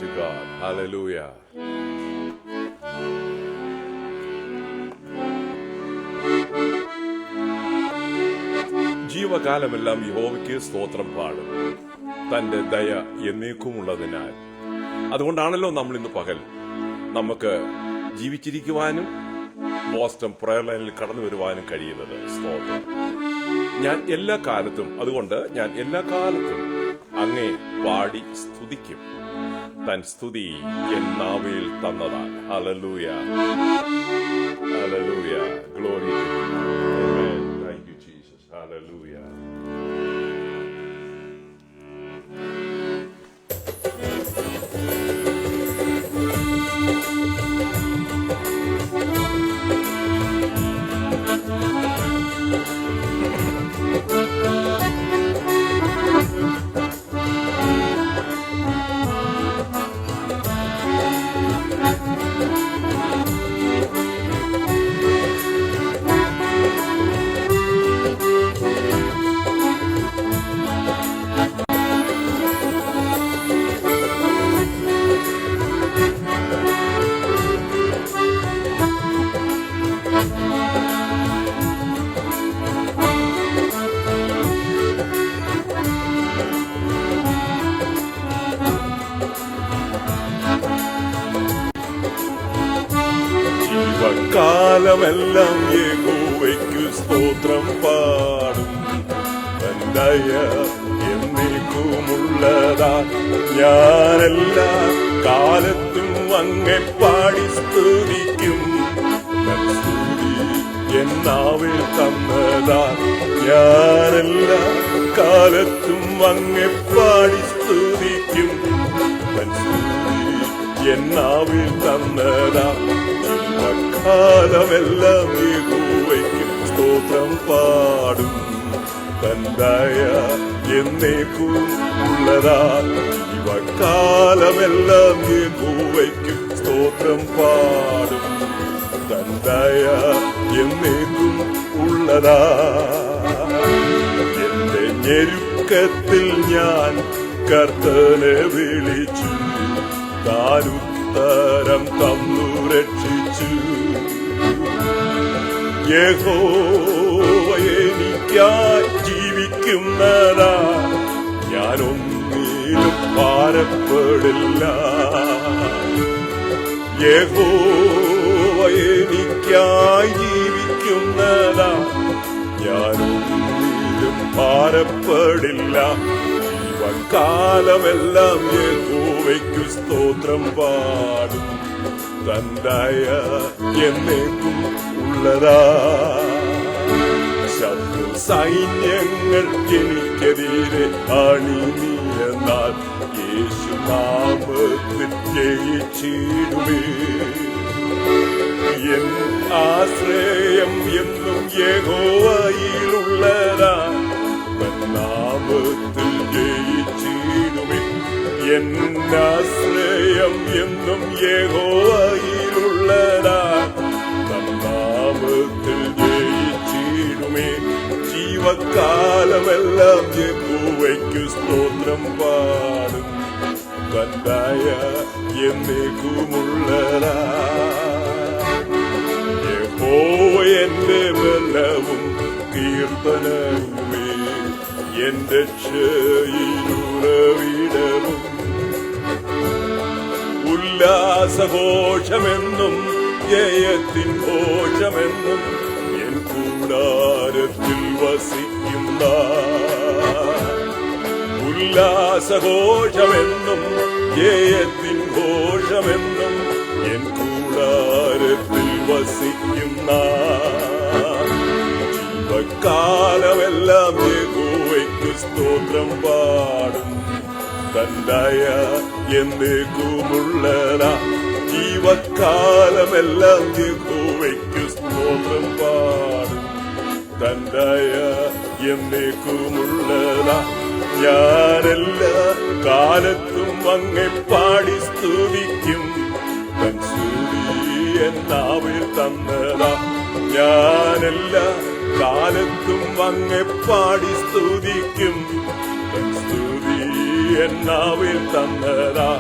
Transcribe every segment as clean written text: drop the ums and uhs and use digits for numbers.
to God. Hallelujah. ജീവകാലമെല്ലാം യഹോവയ്ക്ക് സ്തോത്രം പാടും, തന്റെ ദയ എന്നേക്കുമുള്ളതിനാൽ. അതുകൊണ്ടാണല്ലോ നമ്മൾ ഇന്ന് പകൽ നമുക്ക് ജീവിച്ചിരിക്കുവാനും ബോസ്റ്റൺ പ്രയർ ലൈനിൽ കടന്നു വരുവാനും കഴിയുന്നത്. സ്തോത്രം. ഞാൻ എല്ലാ കാലത്തും അങ്ങേ പാടി സ്തുതിക്കും, തൻ സ്തുതി എൻ നാവിൽ തന്നതാൽ. Hallelujah, hallelujah, glory. Amen. Thank you Jesus. Hallelujah. കാലമെല്ലാം യഹോവയ്ക്കു സ്തോത്രം പാടും, തൻ ദയ എന്നേക്കുമുള്ളതാ. ഞാനെല്ലാ കാലത്തും അങ്ങെ പാടി സ്തുതിക്കും, തൻ സ്തുതി എൻ നാവിൽ തന്നതാ. ഞാനെല്ലാ കാലത്തും അങ്ങെ പാടി സ്തുതിക്കും, തൻ സ്തുതി എൻ നാവിൽ തന്നതാ. കാലമെല്ലാം യഹോവയ്ക്ക് സ്തോത്രം പാടും, തൻ ദയ എന്നേക്കുമുള്ളതാ. കാലമെല്ലാം യഹോവയ്ക്ക് സ്തോത്രം പാടും, തൻ ദയ എന്നേക്കും ഉള്ളതാ. എന്റെ ഞെരുക്കത്തിൽ ഞാൻ കർത്തനെ വിളിച്ചു, താനുത്തരം തന്നു രക്ഷിച്ചു. യഹോവ എനിക്കായി ജീവിക്കുന്നതാ, ഞാനൊന്നിലും ഭാരപ്പെടില്ല. യഹോവ എനിക്കായി ജീവിക്കുന്നതാ, ഞാനൊന്നിലും ഭാരപ്പെടില്ല. ജീവകാലമെല്ലാം യഹോവയ്ക്കു സ്തോത്രം പാടും, തൻ ദയ എന്നേക്കും ഉള്ളതാ. ശത്രു സൈന്യങ്ങൾ എനിക്കെതിരെ അണിനിരന്നാൽ യേശുനാമത്തിൽ ജയിച്ചിടുമേ. എൻ ആശ്രയം എന്നും യഹോവയിലുള്ളതാ, തൻ നാമത്തിൽ ജയിച്ചിടുമേ. എൻ ആശ്രയം എന്നും യഹോവയിലുള്ളതാ, തൻ നാമത്തിൽ ജയിച്ചിടുമേ. ജീവകാലമെല്ലാം യഹോവയ്ക്കു സ്തോത്രം പാടും, തൻ ദയ എന്നേക്കുമുള്ളതാ. യഹോവ എന്റെ ബലവും കീർത്തനവുമേ, എന്റെ രക്ഷയിലുറവിടവും. ഉല്ലാസഘോഷമെന്നും ജയത്തിൻ ഘോഷമെന്നും എൻ കൂടാരത്തിൽ വസിക്കുന്ന. ഉല്ലാസഘോഷമെന്നും ജയത്തിൻ ഘോഷമെന്നും എൻ കൂടാരത്തിൽ വസിക്കുന്ന. ജീവകാലമെല്ലാം യഹോവയ്ക്കു സ്തോത്രം പാടും, തൻ ദയ എന്നേക്കുമുള്ളതാ. ജീവകാലമെല്ലാം യഹോവയ്ക്കു സ്തോത്രം പാടും, തൻ ദയ എന്നേക്കുമുള്ളതാ. ഞാനെല്ലാ കാലത്തും അങ്ങെ പാടി സ്തുതിക്കും, തൻ സ്തുതി എൻ നാവിൽ തന്നതാ. ഞാനെല്ലാ കാലത്തും അങ്ങെ പാടി സ്തുതിക്കും, തൻ സ്തുതി എൻ നാവിൽ തന്നതാ.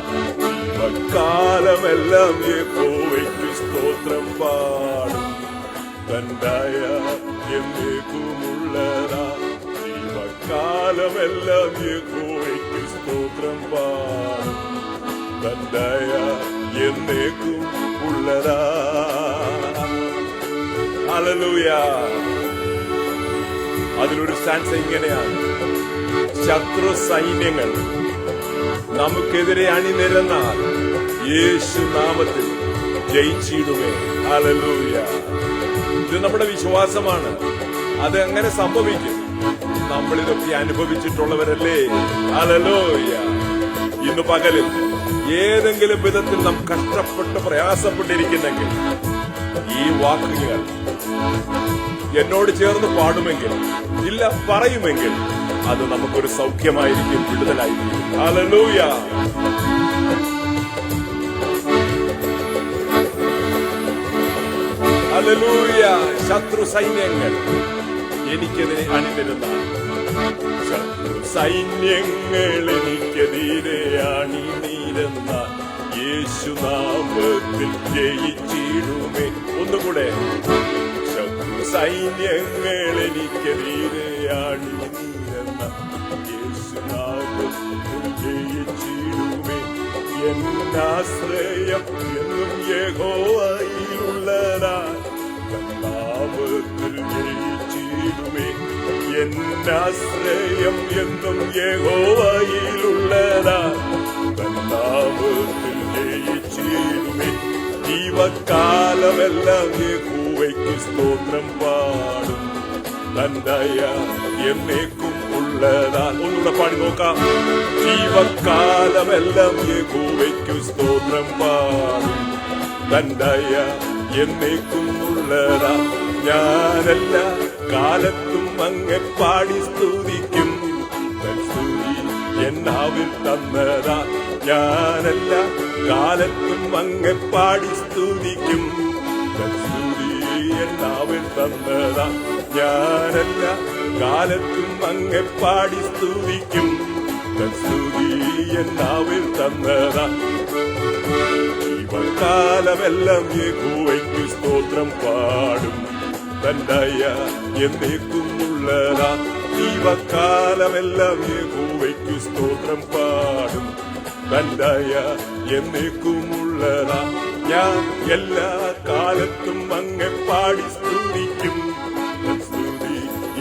ജീവകാലമെല്ലാം യഹോവയ്ക്ക് സ്തോത്രം പാടും. തന്ദയ എന്നേക്കുമുള്ളതാ. ജീവകാലമെല്ലാം യഹോവയ്ക്ക് സ്തോത്രം പാടും. തന്ദയ എന്നേക്കും ഉള്ളതാ. ഹല്ലേലൂയ. അതിലൊരു സ്റ്റാൻസ് ഇങ്ങനെയാണ്: ശത്രു സൈന്യങ്ങൾ നമുക്കെതിരെ അണിനിരന്നാൽ യേശു നാമത്തിൽ ജയിച്ചിടുമേ. ഹല്ലേലൂയ. ഇത് നമ്മുടെ വിശ്വാസമാണ്. അത് എങ്ങനെ സംഭവിക്കും? നമ്മളിതൊക്കെ അനുഭവിച്ചിട്ടുള്ളവരല്ലേ. ഹല്ലേലൂയ. ഇന്ന് പകലിൽ ഏതെങ്കിലും വിധത്തിൽ നാം കഷ്ടപ്പെട്ട് പ്രയാസപ്പെട്ടിരിക്കുന്നെങ്കിൽ ഈ വാക്കുകൾ എന്നോട് ചേർന്ന് പാടുമെങ്കിൽ, ഇല്ല പറയുമെങ്കിൽ, അത് നമുക്കൊരു സൗഖ്യമായിരിക്കും, വിടുതലായിരിക്കും. ഹല്ലേലൂയ. ഹല്ലേലൂയ. ശത്രു സൈന്യങ്ങൾ എനിക്കെതിരെ അണിനിരുന്ന, ശത്രു സൈന്യങ്ങൾ എനിക്കെതിരെ അണിനിരുന്ന യേശുനാമത്തിൽ ജയിച്ചിടുമേ. ഒന്നുകൂടെ: ശത്രു സൈന്യങ്ങൾ എനിക്കെതിരെ അണിനിരുന്ന യേശുനാമത്തിൽ ജയിച്ചിടുമേ. എന്നാശ്രയം എന്നും യഹോവയിലുള്ളതാ. നാമത്തിൽ ജയിച്ചിടുമേ. എന്നാശ്രയം എന്നും യഹോവയിലുള്ളതാ. നാമത്തിൽ ജയിച്ചിടുമേ. ജീവകാലമെല്ലാം യഹോവയ്ക്ക് സ്തോത്രം പാടും. തന്ദയ എന്നേക്കും ഉള്ളതാ. ഒന്നുകൂടെ പാടി നോക്കാം: ജീവകാലമെല്ലാം യഹോവയ്ക്ക് സ്തോത്രം പാടും. തന്ദയ എന്നേക്കും ഉള്ളതാ. ഞാനെല്ലാ കാലത്തും അങ്ങെ പാടി സ്തുതിക്കും. സ്തുതി എന്നാവിൽ തന്നതാ. ഞാനെല്ലാ കാലത്തും അങ്ങെ പാടി സ്തുതിക്കും. സ്തുതി എന്നാവിൽ തന്നതാ. ഞാനെല്ലാ കാലത്തും അങ്ങെ പാടി സ്തുതിക്കും. സ്തുതി എന്നാവിൽ തന്നതാ. ജീവകാലമെല്ലാം യഹോവയ്ക്ക് സ്തോത്രം പാടും. തന്ദയ എന്നേക്കും ഉള്ളതാ. ജീവകാലമെല്ലാം യഹോവയ്ക്ക് സ്തോത്രം പാടും. തന്ദയ എന്നേക്കും ഉള്ളതാ. ഞാൻ എല്ലാ കാലത്തും അങ്ങെ പാടി സ്തുതിക്കും. സ്തുതി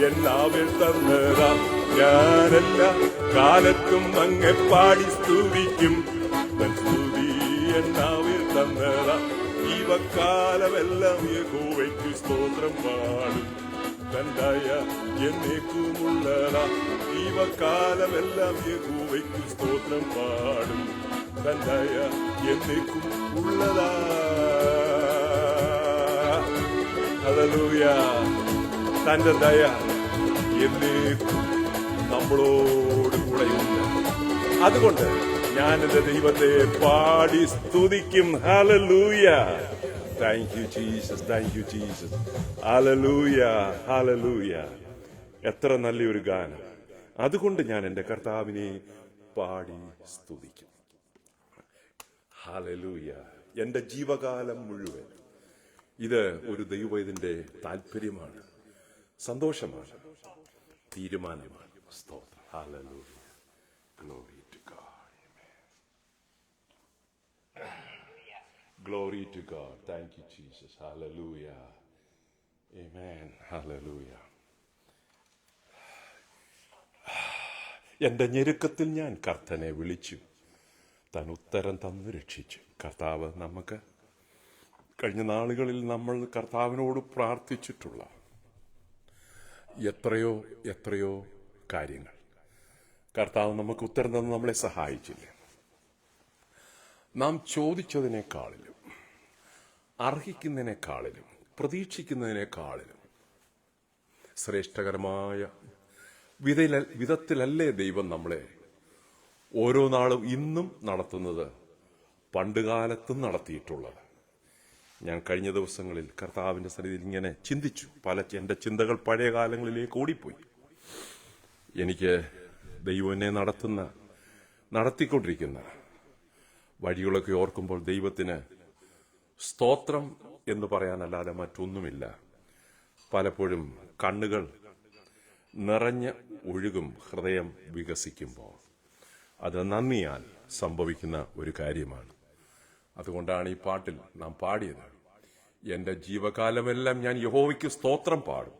എന്നാവിൽ തന്നതാ. ഞാനെല്ലാ കാലത്തും അങ്ങെ പാടി സ്തുതിക്കും. സ്തുതി എന്നാവിൽ തന്നതാ. ജീവകാലമെല്ലാം യഹോവയ്ക്ക് സ്തോത്രം പാടും. തന്ദയ എന്നേക്കുമുള്ളതാ. ജീവകാലമെല്ലാം യഹോവയ്ക്ക് സ്തോത്രം പാടും. തന്ദയ എന്നേക്കും ഉള്ളതാ. ഹല്ലേലൂയ. തന്റെ ദയ എന്നേക്കും നമ്മളോട് കൂടെയുണ്ട്. അതുകൊണ്ട് ഞാനെന്റെ ദൈവത്തെ പാടി സ്തുതിക്കും. Hallelujah. Thank you Jesus, thank you Jesus. Hallelujah, hallelujah. എത്ര നല്ലൊരു ഗാനം. അതുകൊണ്ട് ഞാൻ എന്റെ കർത്താവിനെ പാടി സ്തുതിക്കും. ഹല്ലേലൂയ. എന്റെ ജീവകാലം മുഴുവൻ ഇത് ഒരു ദൈവത്തിന്റെ താല്പര്യമാണ്, സന്തോഷമാണ്, തീരുമാനമാണ്. സ്തോത്രം. Hallelujah. Glory to God. Glory to God. Thank you, Jesus. Hallelujah. Amen. Hallelujah. എന്റെ ഞെരുക്കത്തിൽ ഞാൻ കർത്തനെ വിളിച്ചു, താൻ ഉത്തരം തന്നു രക്ഷിച്ചു. കർത്താവ് നമുക്ക് കഴിഞ്ഞ നാളുകളിൽ നമ്മൾ കർത്താവിനോട് പ്രാർത്ഥിച്ചിട്ടുള്ള എത്രയോ എത്രയോ കാര്യങ്ങൾ കർത്താവ് നമുക്ക് ഉത്തരം തന്ന് നമ്മളെ സഹായിച്ചില്ലേ. നാം ചോദിച്ചതിനേക്കാളിലും അർഹിക്കുന്നതിനേക്കാളിലും പ്രതീക്ഷിക്കുന്നതിനേക്കാളിലും ശ്രേഷ്ഠകരമായ വിധത്തിലല്ലേ ദൈവം നമ്മളെ ഓരോ നാളും ഇന്നും നടത്തുന്നത്, പണ്ടുകാലത്തും നടത്തിയിട്ടുള്ളത്. ഞാൻ കഴിഞ്ഞ ദിവസങ്ങളിൽ കർത്താവിന്റെ സന്നിധിയിൽ ഇങ്ങനെ ചിന്തിച്ചു. എന്റെ ചിന്തകൾ പഴയ കാലങ്ങളിലേക്ക് ഓടിപ്പോയി. എനിക്ക് ദൈവം എന്നെ നടത്തിക്കൊണ്ടിരിക്കുന്ന വഴികളൊക്കെ ഓർക്കുമ്പോൾ ദൈവത്തിന് സ്തോത്രം എന്ന് പറയാനല്ലാതെ മറ്റൊന്നുമില്ല. പലപ്പോഴും കണ്ണുകൾ നിറഞ്ഞ് ഒഴുകും ഹൃദയം വികസിക്കുമ്പോൾ. അത് നന്ദിയാൽ സംഭവിക്കുന്ന ഒരു കാര്യമാണ്. അതുകൊണ്ടാണ് ഈ പാട്ടിൽ നാം പാടിയത്, എന്റെ ജീവകാലമെല്ലാം ഞാൻ യഹോവയ്ക്ക് സ്തോത്രം പാടും.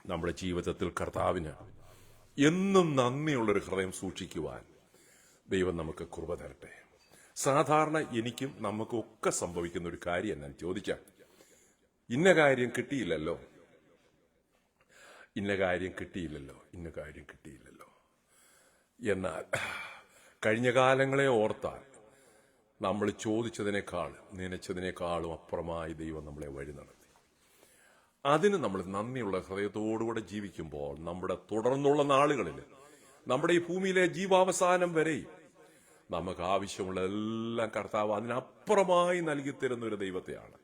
നമ്മുടെ ജീവിതത്തിൽ കർത്താവിന് എന്നും നന്ദിയുള്ളൊരു ഹൃദയം സൂക്ഷിക്കുവാൻ ദൈവം നമുക്ക് കൃപ തരട്ടെ. സാധാരണ എനിക്കും നമുക്കും ഒക്കെ സംഭവിക്കുന്ന ഒരു കാര്യം ഞാൻ ചോദിക്കാം, ഇന്ന കാര്യം കിട്ടിയില്ലല്ലോ, ഇന്ന കാര്യം കിട്ടിയില്ലല്ലോ, ഇന്ന കാര്യം കിട്ടിയില്ലല്ലോ. എന്നാൽ കഴിഞ്ഞ കാലങ്ങളെ ഓർത്താൽ നമ്മൾ ചോദിച്ചതിനേക്കാൾ നനച്ചതിനേക്കാളും അപ്പുറമായി ദൈവം നമ്മളെ വഴി നടത്തി. അതിന് നമ്മൾ നന്ദിയുള്ള ഹൃദയത്തോടുകൂടെ ജീവിക്കുമ്പോൾ നമ്മുടെ തുടർന്നുള്ള നാളുകളിൽ, നമ്മുടെ ഈ ഭൂമിയിലെ ജീവാവസാനം വരെയും നമുക്ക് ആവശ്യമുള്ള എല്ലാം കർത്താവ് അതിനപ്പുറമായി നൽകിത്തരുന്ന ഒരു ദൈവത്തെയാണ്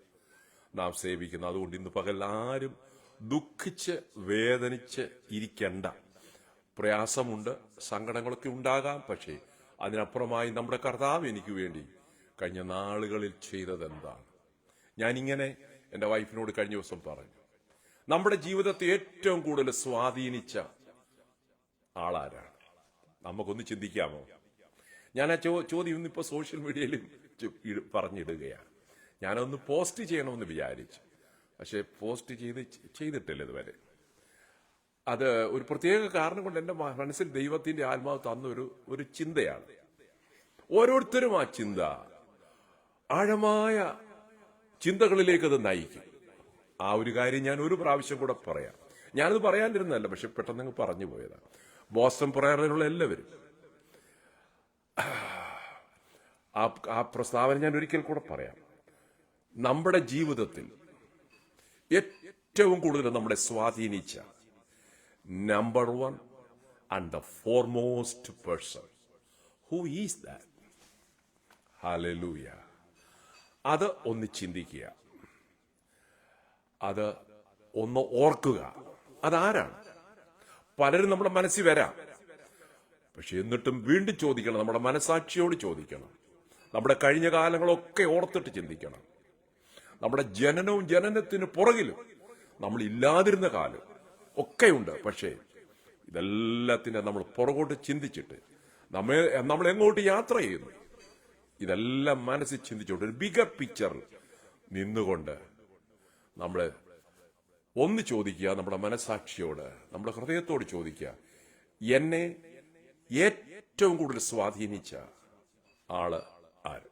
നാം സേവിക്കുന്നത്. അതുകൊണ്ട് ഇന്ന് പകൽ ആരും ദുഃഖിച്ച് വേദനിച്ച് ഇരിക്കണ്ട. പ്രയാസമുണ്ട്, സങ്കടങ്ങളൊക്കെ ഉണ്ടാകാം. പക്ഷേ അതിനപ്പുറമായി നമ്മുടെ കർത്താവ് എനിക്ക് വേണ്ടി കഴിഞ്ഞ നാളുകളിൽ ചെയ്തതെന്താണ്? ഞാനിങ്ങനെ എൻ്റെ വൈഫിനോട് കഴിഞ്ഞ ദിവസം പറഞ്ഞു, നമ്മുടെ ജീവിതത്തെ ഏറ്റവും കൂടുതൽ സ്വാധീനിച്ച ആളാരാണ്? നമുക്കൊന്ന് ചിന്തിക്കാമോ? ഞാൻ ആ ചോദ്യം ഇന്നിപ്പോൾ സോഷ്യൽ മീഡിയയിൽ പറഞ്ഞിടുകയാണ്. ഞാനൊന്ന് പോസ്റ്റ് ചെയ്യണമെന്ന് വിചാരിച്ചു, പക്ഷെ പോസ്റ്റ് ചെയ്തിട്ടില്ല ഇതുവരെ. അത് ഒരു പ്രത്യേക കാരണം കൊണ്ട് എൻ്റെ മനസ്സിൽ ദൈവത്തിന്റെ ആത്മാവ് തന്ന ഒരു ചിന്തയാണ്. ഓരോരുത്തരും ആ ചിന്ത, ആഴമായ ചിന്തകളിലേക്ക് അത് നയിക്കും. ആ ഒരു കാര്യം ഞാൻ ഒരു പ്രാവശ്യം കൂടെ പറയാം. ഞാനത് പറയാനിരുന്നല്ല, പക്ഷെ പെട്ടെന്ന് പറഞ്ഞു പോയതാണ്. ബോസ്റ്റൺ പ്രയറിലുള്ള എല്ലാവരും ആ പ്രസ്താവന ഞാൻ ഒരിക്കൽ കൂടെ പറയാം. നമ്മുടെ ജീവിതത്തിൽ ഏറ്റവും കൂടുതൽ നമ്മളെ സ്വാധീനിച്ച number 1 and the foremost person, who is that? Hallelujah. അത് ഒന്ന് ചിന്തിക്കുക, അത് ഒന്ന് ഓർക്കുക. അതാരാണ്? പലരും നമ്മുടെ മനസ്സിൽ വരാം, പക്ഷെ എന്നിട്ടും വീണ്ടും ചോദിക്കണം, നമ്മുടെ മനസാക്ഷിയോട് ചോദിക്കണം. നമ്മുടെ കഴിഞ്ഞ കാലങ്ങളൊക്കെ ഓർത്തിട്ട് ചിന്തിക്കണം. നമ്മുടെ ജനനവും ജനനത്തിന് പുറകിലും നമ്മൾ ഇല്ലാതിരുന്ന കാലം ഒക്കെയുണ്ട്. പക്ഷേ ഇതെല്ലാത്തിനെ നമ്മൾ പുറകോട്ട് ചിന്തിച്ചിട്ട് നമ്മൾ എങ്ങോട്ട് യാത്ര ചെയ്യുന്നു, ഇതെല്ലാം മനസ്സിൽ ചിന്തിച്ചുകൊണ്ട് ഒരു ബിഗർ പിക്ചർ നിന്നുകൊണ്ട് നമ്മൾ ഒന്ന് ചോദിക്കുക, നമ്മുടെ മനസാക്ഷിയോട്, നമ്മുടെ ഹൃദയത്തോട് ചോദിക്കുക, എന്നെ ഏറ്റവും കൂടുതൽ സ്വാധീനിച്ച ആള് ആര്?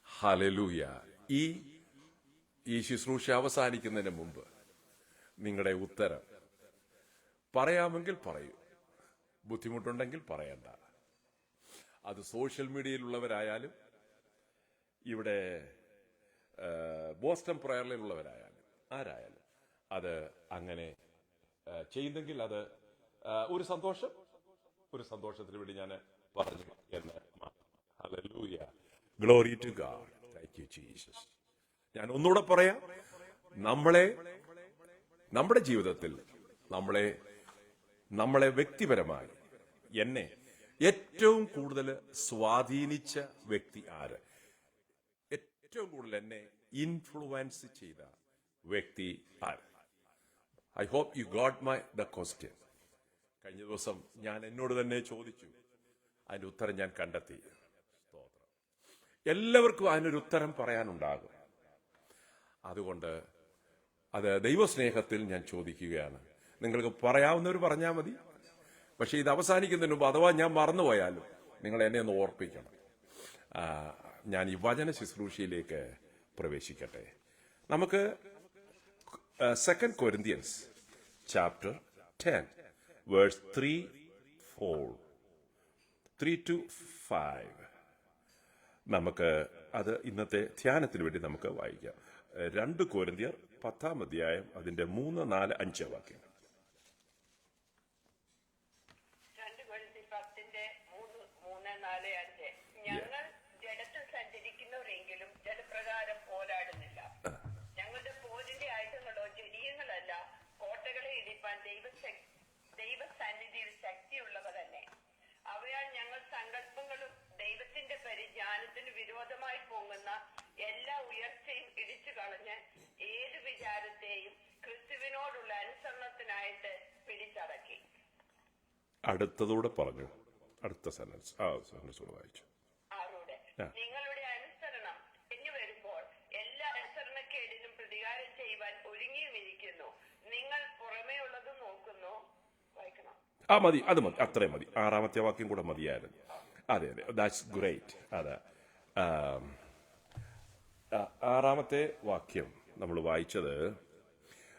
ഹല്ലേലൂയ. ഈ ശുശ്രൂഷ അവസാനിക്കുന്നതിന് മുമ്പ് നിങ്ങളുടെ ഉത്തരം പറയാമെങ്കിൽ പറയൂ, ബുദ്ധിമുട്ടുണ്ടെങ്കിൽ പറയണ്ട. അത് സോഷ്യൽ മീഡിയയിലുള്ളവരായാലും ഇവിടെ ബോസ്റ്റൺ പ്രയറിലുള്ളവരായാലും ആരായാലും അത് അങ്ങനെ ചെയ്യുന്നെങ്കിൽ അത് ഒരു സന്തോഷത്തിന് വേണ്ടി ഞാൻ പറഞ്ഞു എന്ന്. Hallelujah, glory to God, thank you Jesus. ഞാൻ ഒന്നുകൂടെ പറയാം, നമ്മുടെ ജീവിതത്തിൽ നമ്മളെ വ്യക്തിപരമായി എന്നെ ഏറ്റവും കൂടുതൽ സ്വാധീനിച്ച വ്യക്തി ആര്? ഏറ്റവും കൂടുതൽ എന്നെ ഇൻഫ്ലുവൻസ് ചെയ്ത വ്യക്തി ആര്? I hope you got the question. കഴിഞ്ഞ ദിവസം ഞാൻ എന്നോട് തന്നെ ചോദിച്ചു, അതിന്റെ ഉത്തരം ഞാൻ കണ്ടെത്തി. സ്തോത്രം. എല്ലാവർക്കും അതിനൊരു ഉത്തരം പറയാനുണ്ടാകും. അതുകൊണ്ട് അത് ദൈവസ്നേഹത്തിൽ ഞാൻ ചോദിക്കുകയാണ്. നിങ്ങൾക്ക് പറയാവുന്നവർ പറഞ്ഞാൽ മതി, പക്ഷെ ഇത് അവസാനിക്കുന്നതിന് മുമ്പ് അഥവാ ഞാൻ മറന്നുപോയാലും നിങ്ങൾ എന്നെ ഒന്ന് ഓർപ്പിക്കണം. ഞാൻ ഈ വചന ശുശ്രൂഷയിലേക്ക് പ്രവേശിക്കട്ടെ. നമുക്ക് 2 Corinthians chapter 10 verse 3 to 5 നമുക്ക് അത് ഇന്നത്തെ ധ്യാനത്തിന് വേണ്ടി നമുക്ക് വായിക്കാം. 2 കൊരിന്ത്യർ 10 അധ്യായം അതിന്റെ 3, 4, 5 വാക്യം. ഞങ്ങൾ ജഡത്തിൽ സഞ്ചരിക്കുന്നവരെങ്കിലും ജഡപ്രകാരം പോരാടുന്നില്ല. ഞങ്ങളുടെ പോരിന്റെ ആയുധങ്ങളോ ജഡീയങ്ങളല്ല, കോട്ടകളെ ഇടിപ്പാൻ ദൈവസന്നിധിയിൽ ശക്തിയുള്ളവ തന്നെ. അവയാൽ സങ്കല്പങ്ങളും ദൈവത്തിന്റെ പരിജ്ഞാനത്തിന് വിരോധമായി പൊങ്ങുന്ന എല്ലാ ഉയർച്ചയും ഇടിച്ചു കളഞ്ഞ് ഏത് വിചാരത്തെയും ക്രിസ്തുവിനോടുള്ള അനുസരണത്തിനായിട്ട് പിടിച്ചടക്കി. അടുത്തതൂടെ പറഞ്ഞു. അടുത്ത സെന്റൻസ് വായിച്ചു. ആറൂടെ നിങ്ങളുടെ അനുസരണം തിരിഞ്ഞു വരുമ്പോൾ എല്ലാ അനുസരണക്കേടിനും പ്രതികാരം ചെയ്യുവാൻ ഒരുങ്ങിയുമിരിക്കുന്നു. നിങ്ങൾ പുറമേ ഉള്ളത് നോക്കുന്നു. വായിക്കണം. മതി, അത് മതി, അത്രയും മതി. 6ാമത്തെ വാക്യം കൂടെ മതിയായിരുന്നു. അതെ, ദാറ്റ്സ് ഗ്രേറ്റ്. അതെ, 6ാമത്തെ വാക്യം നമ്മൾ വായിച്ചത്,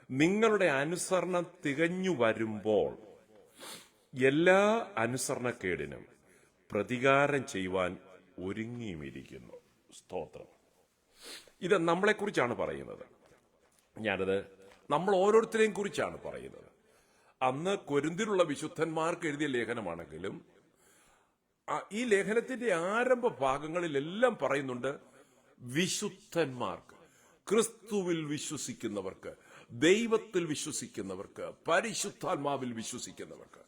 നിങ്ങളുടെ അനുസരണം തികഞ്ഞു വരുമ്പോൾ എല്ലാ അനുസരണക്കേടിനും പ്രതികാരം ചെയ്യുവാൻ ഒരുങ്ങിയുമിരിക്കുന്നു. സ്തോത്രം. ഇത് നമ്മളെക്കുറിച്ചാണ് പറയുന്നത്. ഞാനത് നമ്മൾ ഓരോരുത്തരെയും കുറിച്ചാണ് പറയുന്നത്. അന്ന് കൊരിന്തിലുള്ള വിശുദ്ധന്മാർക്ക് എഴുതിയ ലേഖനമാണെങ്കിലും ഈ ലേഖനത്തിന്റെ ആരംഭ ഭാഗങ്ങളിലെല്ലാം പറയുന്നുണ്ട് വിശുദ്ധന്മാർക്ക്, ക്രിസ്തുവിൽ വിശ്വസിക്കുന്നവർക്ക്, ദൈവത്തിൽ വിശ്വസിക്കുന്നവർക്ക്, പരിശുദ്ധാത്മാവിൽ വിശ്വസിക്കുന്നവർക്ക്.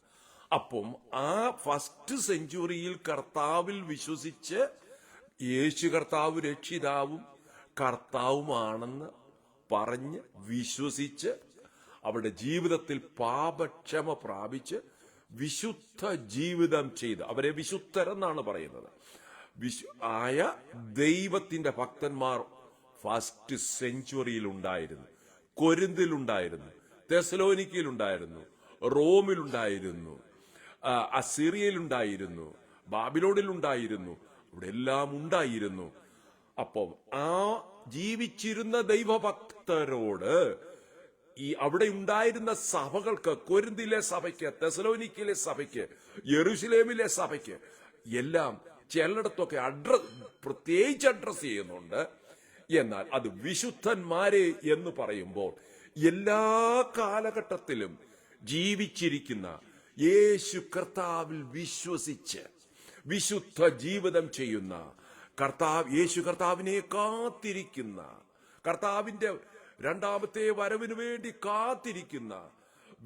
അപ്പം ആ ഫസ്റ്റ് സെഞ്ചുറിയിൽ കർത്താവിൽ വിശ്വസിച്ച് യേശു കർത്താവ് രക്ഷിതാവും കർത്താവുമാണെന്ന് പറഞ്ഞ് വിശ്വസിച്ച് അവരുടെ ജീവിതത്തിൽ പാപക്ഷമ പ്രാപിച്ച് വിശുദ്ധ ജീവിതം ചെയ്ത് അവരെ വിശുദ്ധരെന്നാണ് പറയുന്നത്. ആയ ദൈവത്തിന്റെ ഭക്തന്മാർ ഫസ്റ്റ് സെഞ്ചുറിയിൽ ഉണ്ടായിരുന്നു. കൊരിന്തിലുണ്ടായിരുന്നു, തെസലോനിക്കയിലുണ്ടായിരുന്നു, റോമിലുണ്ടായിരുന്നു, അസീറിയയിലുണ്ടായിരുന്നു, ബാബിലോണിലുണ്ടായിരുന്നു. ഇവിടെ എല്ലാം ഉണ്ടായിരുന്നു. അപ്പം ആ ജീവിച്ചിരുന്ന ദൈവഭക്തരോട് ഈ അവിടെ ഉണ്ടായിരുന്ന സഭകൾക്ക്, കൊരിന്തിലെ സഭയ്ക്ക്, തെസലോനിക്കയിലെ സഭയ്ക്ക്, യെരുശലേമിലെ സഭയ്ക്ക് എല്ലാം ചിലയിടത്തൊക്കെ പ്രത്യേകിച്ച് അഡ്രസ് ചെയ്യുന്നുണ്ട്. എന്നാൽ അത് വിശുദ്ധന്മാരെ എന്ന് പറയുമ്പോൾ എല്ലാ കാലഘട്ടത്തിലും ജീവിച്ചിരിക്കുന്ന യേശു കർത്താവിൽ വിശ്വസിച്ച് വിശുദ്ധ ജീവിതം ചെയ്യുന്ന യേശു കർത്താവിനെ കാത്തിരിക്കുന്ന, കർത്താവിന്റെ 2ാമത്തെ വരവിന് വേണ്ടി കാത്തിരിക്കുന്ന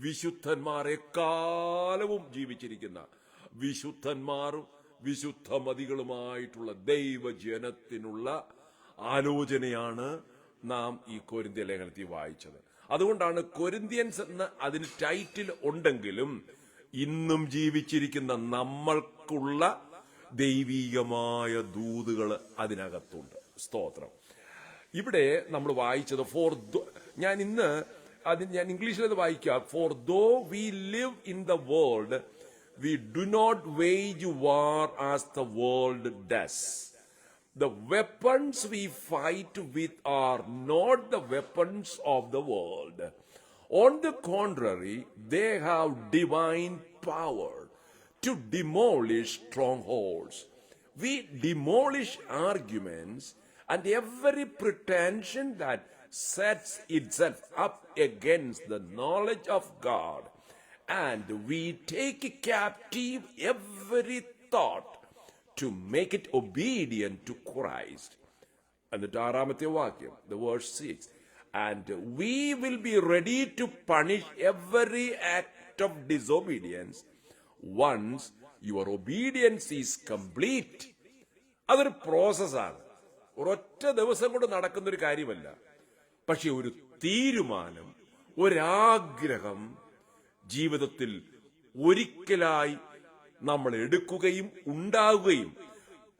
വിശുദ്ധന്മാരെ കാലവും ജീവിച്ചിരിക്കുന്ന വിശുദ്ധന്മാരും വിശുദ്ധമതികളുമായിട്ടുള്ള ദൈവജനത്തിനുള്ള ആലോചനയാണ് നാം ഈ കൊരിന്ത്യ ലേഖനത്തിൽ വായിച്ചത്. അതുകൊണ്ടാണ് കൊരിന്ത്യൻസ് എന്ന് അതിന് ടൈറ്റിൽ ഉണ്ടെങ്കിലും ഇന്നും ജീവിച്ചിരിക്കുന്ന നമ്മൾക്കുള്ള ദൈവീകമായ ദൂതുകൾ അതിനകത്തുണ്ട്. സ്തോത്രം. ഇവിടെ നമ്മൾ വായിച്ചത് ഞാൻ ഇംഗ്ലീഷിൽ അത് വായിക്കാം. For though we live in the world we do not wage war as the world does. The weapons we fight with are not the weapons of the world. On the contrary, they have divine power to demolish strongholds. We demolish arguments and every pretension that sets itself up against the knowledge of God, and we take captive every thought to make it obedient to Christ. എന്നിട്ട് 6ാമത്തെ വാക്യം, the verse 6, and we will be ready to punish every act of disobedience once your obedience is complete. അതൊരു പ്രോസസ്സാണ്. ഒരൊറ്റ ദിവസം കൊണ്ട് നടക്കുന്നൊരു കാര്യമല്ല. പക്ഷെ ഒരു തീരുമാനം, ഒരാഗ്രഹം ജീവിതത്തിൽ ഒരിക്കലായി നമ്മൾ എടുക്കുകയും ഉണ്ടാവുകയും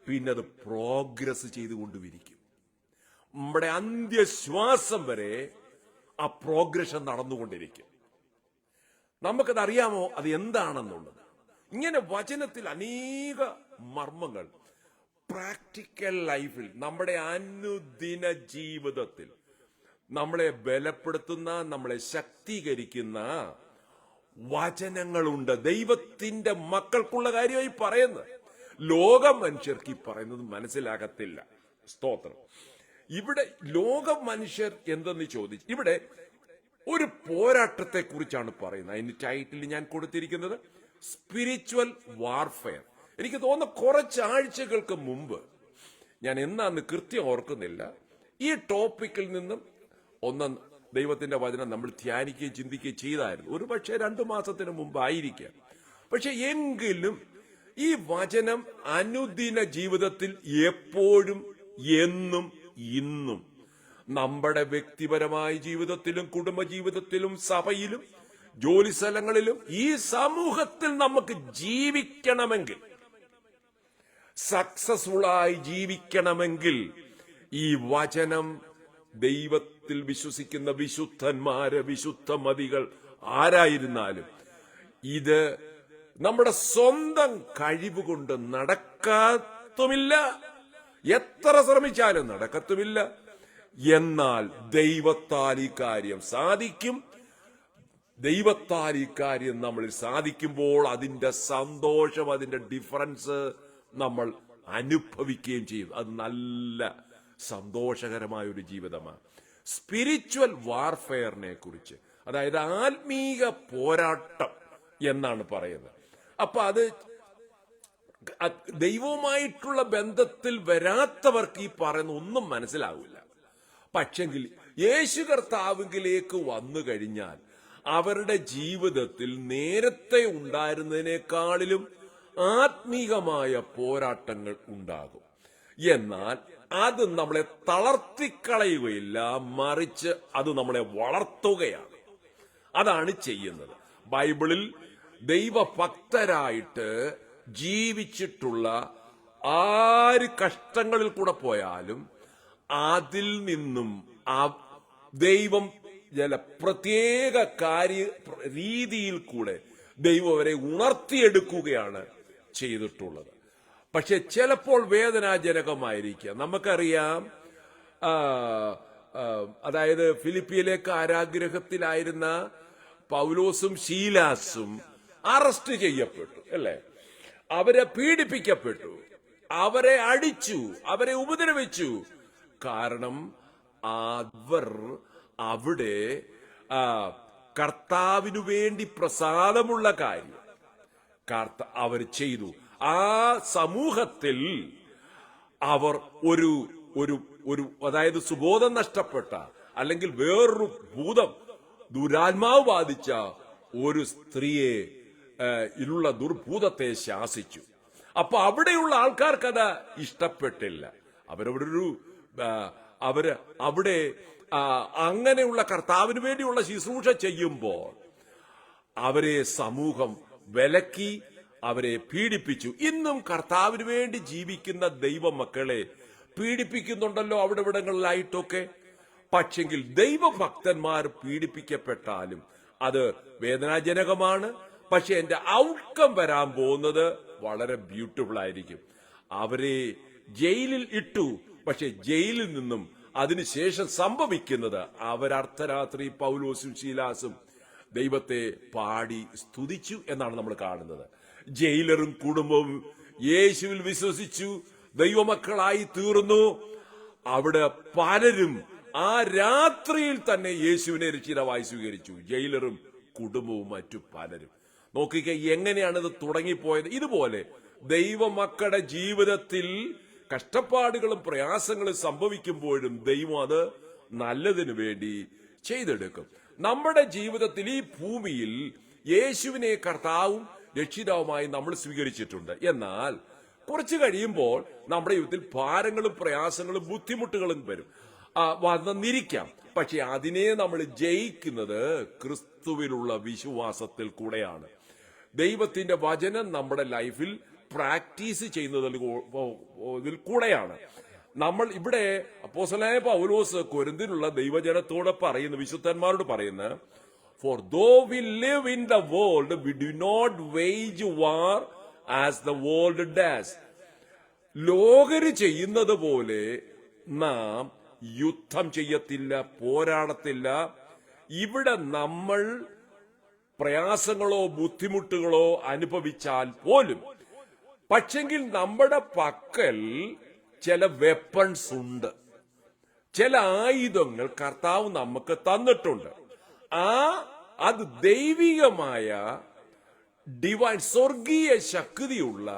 പിന്നെ അത് പ്രോഗ്രസ് ചെയ്തുകൊണ്ടുമിരിക്കും. നമ്മുടെ അന്ത്യശ്വാസം വരെ ആ പ്രോഗ്രഷൻ നടന്നുകൊണ്ടിരിക്കും. നമുക്കത് അറിയാമോ അത് എന്താണെന്നുള്ളത്? ഇങ്ങനെ വചനത്തിൽ അനേക മർമ്മങ്ങൾ പ്രാക്ടിക്കൽ ലൈഫിൽ, നമ്മുടെ അനുദിന ജീവിതത്തിൽ നമ്മളെ ബലപ്പെടുത്തുന്ന, നമ്മളെ ശക്തീകരിക്കുന്ന വചനങ്ങളുണ്ട്. ദൈവത്തിന്റെ മക്കൾക്കുള്ള കാര്യമായി പറയുന്നത്. ലോക മനുഷ്യർക്ക് ഈ പറയുന്നത് മനസ്സിലാകത്തില്ല. സ്തോത്രം. ഇവിടെ ലോക മനുഷ്യർ എന്തെന്ന് ചോദിച്ചു, ഇവിടെ ഒരു പോരാട്ടത്തെ കുറിച്ചാണ് പറയുന്നത്. അതിന് ടൈറ്റിൽ ഞാൻ കൊടുത്തിരിക്കുന്നത് സ്പിരിച്വൽ വാർഫെയർ. എനിക്ക് തോന്നുന്നു കുറച്ചാഴ്ചകൾക്ക് മുമ്പ്, ഞാൻ എന്നാന്ന് കൃത്യം ഓർക്കുന്നില്ല, ഈ ടോപ്പിക്കിൽ നിന്നും ദൈവത്തിന്റെ വചനം നമ്മൾ ധ്യാനിക്കുകയും ചിന്തിക്കുകയും ചെയ്തായിരുന്നു. ഒരു പക്ഷേ 2 മാസത്തിന് മുമ്പായിരിക്കാം. പക്ഷെ എങ്കിലും ഈ വചനം അനുദിന ജീവിതത്തിൽ എപ്പോഴും എന്നും ഇന്നും നമ്മുടെ വ്യക്തിപരമായ ജീവിതത്തിലും കുടുംബജീവിതത്തിലും സഭയിലും ജോലിസ്ഥലങ്ങളിലും ഈ സമൂഹത്തിൽ നമുക്ക് ജീവിക്കണമെങ്കിൽ, സക്സസ്ഫുള്ളായി ജീവിക്കണമെങ്കിൽ ഈ വചനം ദൈവത്തിൽ വിശ്വസിക്കുന്ന വിശുദ്ധന്മാര്, വിശുദ്ധമതികൾ ആരായിരുന്നാലും ഇത് നമ്മുടെ സ്വന്തം കഴിവുകൊണ്ട് നടക്കത്തുമില്ല, എത്ര ശ്രമിച്ചാലും നടക്കത്തുമില്ല. എന്നാൽ ദൈവത്താൽ ഈ കാര്യം സാധിക്കും. ദൈവത്താൽ ഈ കാര്യം നമ്മളിൽ സാധിക്കുമ്പോൾ അതിന്റെ സന്തോഷം, അതിന്റെ ഡിഫറൻസ് നമ്മൾ അനുഭവിക്കുകയും ചെയ്യും. അത് നല്ല സന്തോഷകരമായ ഒരു ജീവിതമാണ്. സ്പിരിച്വൽ വാർഫെയറിനെ കുറിച്ച്, അതായത് ആത്മീക പോരാട്ടം എന്നാണ് പറയുന്നത്. അപ്പൊ അത് ദൈവവുമായിട്ടുള്ള ബന്ധത്തിൽ വരാത്തവർക്ക് ഈ പറയുന്ന ഒന്നും മനസ്സിലാവില്ല. പക്ഷെങ്കിൽ യേശു കർത്താവിലേക്ക് വന്നു കഴിഞ്ഞാൽ അവരുടെ ജീവിതത്തിൽ നേരത്തെ ഉണ്ടായിരുന്നതിനേക്കാളിലും ആത്മീകമായ പോരാട്ടങ്ങൾ ഉണ്ടാകും. എന്നാൽ അത് നമ്മളെ തളർത്തിക്കളയുകയില്ല, മറിച്ച് അത് നമ്മളെ വളർത്തുകയാണ്. അതാണ് ചെയ്യുന്നത്. ബൈബിളിൽ ദൈവഭക്തരായിട്ട് ജീവിച്ചിട്ടുള്ള ആര് കഷ്ടങ്ങളിൽ കൂടെ പോയാലും അതിൽ നിന്നും ദൈവം ചില പ്രത്യേക രീതിയിൽ കൂടെ ദൈവം അവരെ ഉണർത്തിയെടുക്കുകയാണ് ചെയ്തിട്ടുള്ളത്. പക്ഷെ ചിലപ്പോൾ വേദനാജനകമായിരിക്കാം. നമുക്കറിയാം, അതായത് ഫിലിപ്പിയിലെ കാരാഗ്രഹത്തിലായിരുന്ന പൗലോസും ശീലാസും അറസ്റ്റ് ചെയ്യപ്പെട്ടു, അല്ലെ? അവരെ പീഡിപ്പിക്കപ്പെട്ടു, അവരെ അടിച്ചു, അവരെ ഉപദ്രവിച്ചു. കാരണം അവർ അവിടെ കർത്താവിനു വേണ്ടി പ്രസാദമുള്ള കാര്യം അവർ ചെയ്തു. ആ സമൂഹത്തിൽ അവർ അതായത് സുബോധം നഷ്ടപ്പെട്ട, അല്ലെങ്കിൽ വേറൊരു ദുരാത്മാവ് ബാധിച്ച ഒരു സ്ത്രീയെ ഇതിലുള്ള ദുർഭൂതത്തെ ശാസിച്ചു. അപ്പൊ അവിടെയുള്ള ആൾക്കാർക്കത് ഇഷ്ടപ്പെട്ടില്ല. അവിടെ അങ്ങനെയുള്ള കർത്താവിന് വേണ്ടിയുള്ള ശുശ്രൂഷ ചെയ്യുമ്പോൾ അവരെ സമൂഹം വിലക്കി, അവരെ പീഡിപ്പിച്ചു. ഇന്നും കർത്താവിന് വേണ്ടി ജീവിക്കുന്ന ദൈവമക്കളെ പീഡിപ്പിക്കുന്നുണ്ടല്ലോ അവിടെ ഇവിടങ്ങളിലായിട്ടൊക്കെ. പക്ഷെങ്കിൽ ദൈവഭക്തന്മാർ പീഡിപ്പിക്കപ്പെട്ടാലും അത് വേദനാജനകമാണ്. പക്ഷെ എന്റെ ഔട്ട്കം വരാൻ പോകുന്നത് വളരെ ബ്യൂട്ടിഫുൾ ആയിരിക്കും. അവരെ ജയിലിൽ ഇട്ടു, പക്ഷെ ജയിലിൽ നിന്നും അതിനുശേഷം സംഭവിക്കുന്നത് അവരർദ്ധരാത്രി പൗലോസും ശീലാസും ദൈവത്തെ പാടി സ്തുതിച്ചു എന്നാണ് നമ്മൾ കാണുന്നത്. ജയിലറും കുടുംബവും യേശുവിൽ വിശ്വസിച്ചു, ദൈവമക്കളായി തീർന്നു. അവിടെ പലരും ആ രാത്രിയിൽ തന്നെ യേശുവിനെ രക്ഷിതാവായി സ്വീകരിച്ചു. ജയിലറും കുടുംബവും മറ്റു പലരും. നോക്കിക്ക എങ്ങനെയാണ് ഇത് തുടങ്ങിപ്പോയത്. ഇതുപോലെ ദൈവമക്കളുടെ ജീവിതത്തിൽ കഷ്ടപ്പാടുകളും പ്രയാസങ്ങളും സംഭവിക്കുമ്പോഴും ദൈവം അത് നല്ലതിനു വേണ്ടി ചെയ്തെടുക്കും. നമ്മുടെ ജീവിതത്തിൽ ഈ ഭൂമിയിൽ യേശുവിനെ കർത്താവും രക്ഷിതാവുമായി നമ്മൾ സ്വീകരിച്ചിട്ടുണ്ട്. എന്നാൽ കുറച്ചു കഴിയുമ്പോൾ നമ്മുടെ ജീവിതത്തിൽ ഭാരങ്ങളും പ്രയാസങ്ങളും ബുദ്ധിമുട്ടുകളും വന്നിരിക്കാം. പക്ഷെ അതിനെ നമ്മൾ ജയിക്കുന്നത് ക്രിസ്തുവിലുള്ള വിശ്വാസത്തിൽ കൂടെയാണ്. ദൈവത്തിന്റെ വചനം നമ്മുടെ ലൈഫിൽ പ്രാക്ടീസ് ചെയ്യുന്നതിൽ കൂടെയാണ്. നമ്മൾ ഇവിടെ അപ്പോസ്തലനായ പൗലോസ് കൊരിന്തിലുള്ള ദൈവജനത്തോട് പറയുന്ന, വിശുദ്ധന്മാരോട് പറയുന്ന, For though we live in the world, we do not wage war as the world does. ലോകര് ചെയ്യുന്നത് പോലെ നാം യുദ്ധം ചെയ്യത്തില്ല, പോരാടത്തില്ല. ഇവിടെ നമ്മൾ പ്രയാസങ്ങളോ ബുദ്ധിമുട്ടുകളോ അനുഭവിച്ചാൽ പോലും പക്ഷെങ്കിൽ നമ്മുടെ പക്കൽ ചില വെപ്പൺസ് ഉണ്ട്, ചില ആയുധങ്ങൾ കർത്താവ് നമുക്ക് തന്നിട്ടുണ്ട്. അത് ദൈവികമായ ഡിവൈൻ സ്വർഗീയ ശക്തിയുള്ള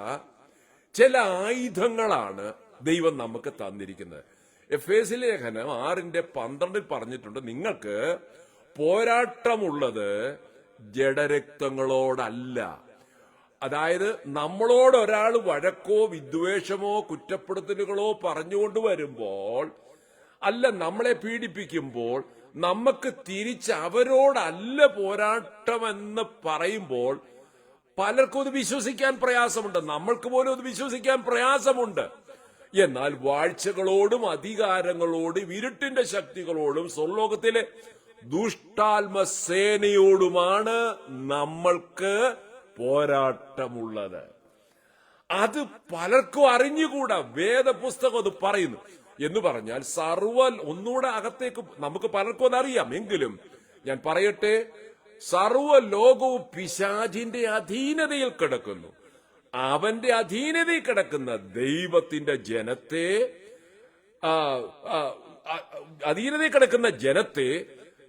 ചില ആയുധങ്ങളാണ് ദൈവം നമുക്ക് തന്നിരിക്കുന്നത്. എഫേസ്യ ലേഖനം 6:12 പറഞ്ഞിട്ടുണ്ട്, നിങ്ങൾക്ക് പോരാട്ടമുള്ളത് ജഡരക്തങ്ങളോടല്ല. അതായത് നമ്മളോട് ഒരാൾ വഴക്കോ വിദ്വേഷമോ കുറ്റപ്പെടുത്തലുകളോ പറഞ്ഞുകൊണ്ട് വരുമ്പോൾ, അല്ല നമ്മളെ പീഡിപ്പിക്കുമ്പോൾ, നമുക്ക് തിരിച്ച് അവരോടല്ല പോരാട്ടമെന്ന് പറയുമ്പോൾ പലർക്കും അത് വിശ്വസിക്കാൻ പ്രയാസമുണ്ട്. നമ്മൾക്ക് പോലും അത് വിശ്വസിക്കാൻ പ്രയാസമുണ്ട്. എന്നാൽ വാഴ്ചകളോടും അധികാരങ്ങളോടും ഇരുട്ടിന്റെ ശക്തികളോടും സ്വർലോകത്തിലെ ദുഷ്ടാത്മസേനയോടുമാണ് നമ്മൾക്ക് പോരാട്ടമുള്ളത്. അത് പലർക്കും അറിഞ്ഞുകൂടാ. വേദപുസ്തകം അത് പറയുന്നു. എന്ന് പറഞ്ഞാൽ ഒന്നുകൂടെ അകത്തേക്ക് നമുക്ക് പലർക്കും അതറിയാം. എങ്കിലും ഞാൻ പറയട്ടെ, സർവ ലോകവും പിശാചിന്റെ അധീനതയിൽ കിടക്കുന്നു. അവന്റെ അധീനതയിൽ കിടക്കുന്ന ദൈവത്തിന്റെ ജനത്തെ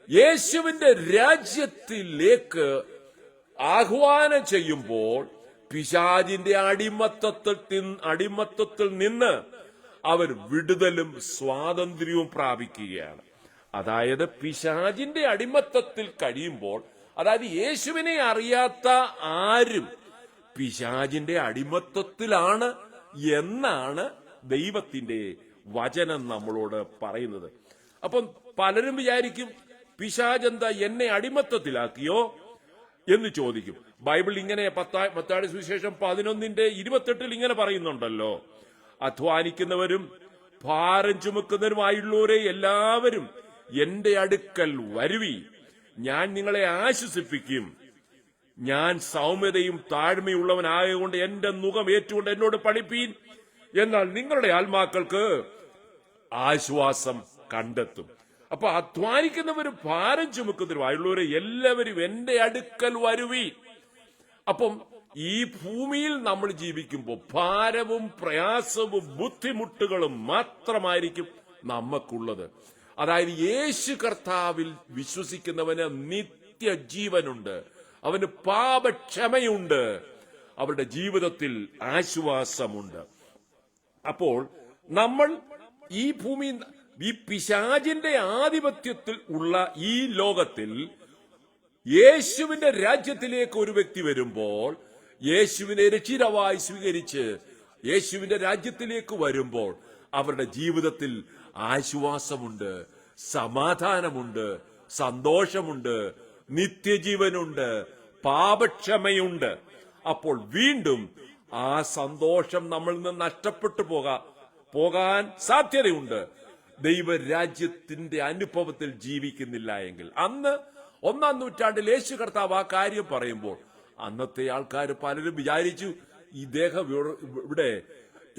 യേശുവിന്റെ രാജ്യത്തിലേക്ക് ആഹ്വാനം ചെയ്യുമ്പോൾ പിശാചിന്റെ അടിമത്തത്തിൽ നിന്ന് അവർ വിടുതലും സ്വാതന്ത്ര്യവും പ്രാപിക്കുകയാണ്. അതായത് പിശാചിന്റെ അടിമത്തത്തിൽ കഴിയുമ്പോൾ, അതായത് യേശുവിനെ അറിയാത്ത ആരും പിശാചിന്റെ അടിമത്തത്തിലാണ് എന്നാണ് ദൈവത്തിന്റെ വചനം നമ്മളോട് പറയുന്നത്. അപ്പം പലരും വിചാരിക്കും, പിശാച് എന്താ എന്നെ അടിമത്തത്തിലാക്കിയോ എന്ന് ചോദിക്കും. ബൈബിൾ ഇങ്ങനെ മത്തായിയുടെ സുവിശേഷം 11:28 ഇങ്ങനെ പറയുന്നുണ്ടല്ലോ, അധ്വാനിക്കുന്നവരും ഭാരം ചുമക്കുന്നവരുമായുള്ളവരെ എല്ലാവരും എന്റെ അടുക്കൽ വരുവി, ഞാൻ നിങ്ങളെ ആശ്വസിപ്പിക്കും. ഞാൻ സൗമ്യതയും താഴ്മയുള്ളവനായതുകൊണ്ട് എന്റെ മുഖം ഏറ്റുകൊണ്ട് എന്നോട് പഠിപ്പീൻ, എന്നാൽ നിങ്ങളുടെ ആത്മാക്കൾക്ക് ആശ്വാസം കണ്ടെത്തും. അപ്പൊ അധ്വാനിക്കുന്നവരും ഭാരം ചുമക്കുന്നവരുമായുള്ളവരെ എല്ലാവരും എന്റെ അടുക്കൽ വരുവി. അപ്പം ഈ ഭൂമിയിൽ നമ്മൾ ജീവിക്കുമ്പോൾ ഭാരവും പ്രയാസവും ബുദ്ധിമുട്ടുകളും മാത്രമായിരിക്കും നമുക്കുള്ളത്. അതായത് യേശു കർത്താവിൽ വിശ്വസിക്കുന്നവന് നിത്യജീവനുണ്ട്, അവന് പാപക്ഷമയുണ്ട്, അവരുടെ ജീവിതത്തിൽ ആശ്വാസമുണ്ട്. അപ്പോൾ നമ്മൾ ഈ ഭൂമി, ഈ പിശാചിന്റെ ആധിപത്യത്തിൽ ഉള്ള ഈ ലോകത്തിൽ യേശുവിന്റെ രാജ്യത്തിലേക്ക് ഒരു വ്യക്തി വരുമ്പോൾ, യേശുവിനെ രക്ഷിതാവായി സ്വീകരിച്ച് യേശുവിന്റെ രാജ്യത്തിലേക്ക് വരുമ്പോൾ അവരുടെ ജീവിതത്തിൽ ആശ്വാസമുണ്ട്, സമാധാനമുണ്ട്, സന്തോഷമുണ്ട്, നിത്യജീവനുണ്ട്, പാപക്ഷമയുണ്ട്. അപ്പോൾ വീണ്ടും ആ സന്തോഷം നമ്മളിൽ നിന്ന് നഷ്ടപ്പെട്ടു പോകാൻ സാധ്യതയുണ്ട് ദൈവരാജ്യത്തിന്റെ അനുഭവത്തിൽ ജീവിക്കുന്നില്ല എങ്കിൽ. അന്ന് 1-ാം നൂറ്റാണ്ടിൽ യേശു കർത്താവ് ആ കാര്യം പറയുമ്പോൾ അന്നത്തെ ആൾക്കാർ പലരും വിചാരിച്ചു, ഇദ്ദേഹം ഇവിടെ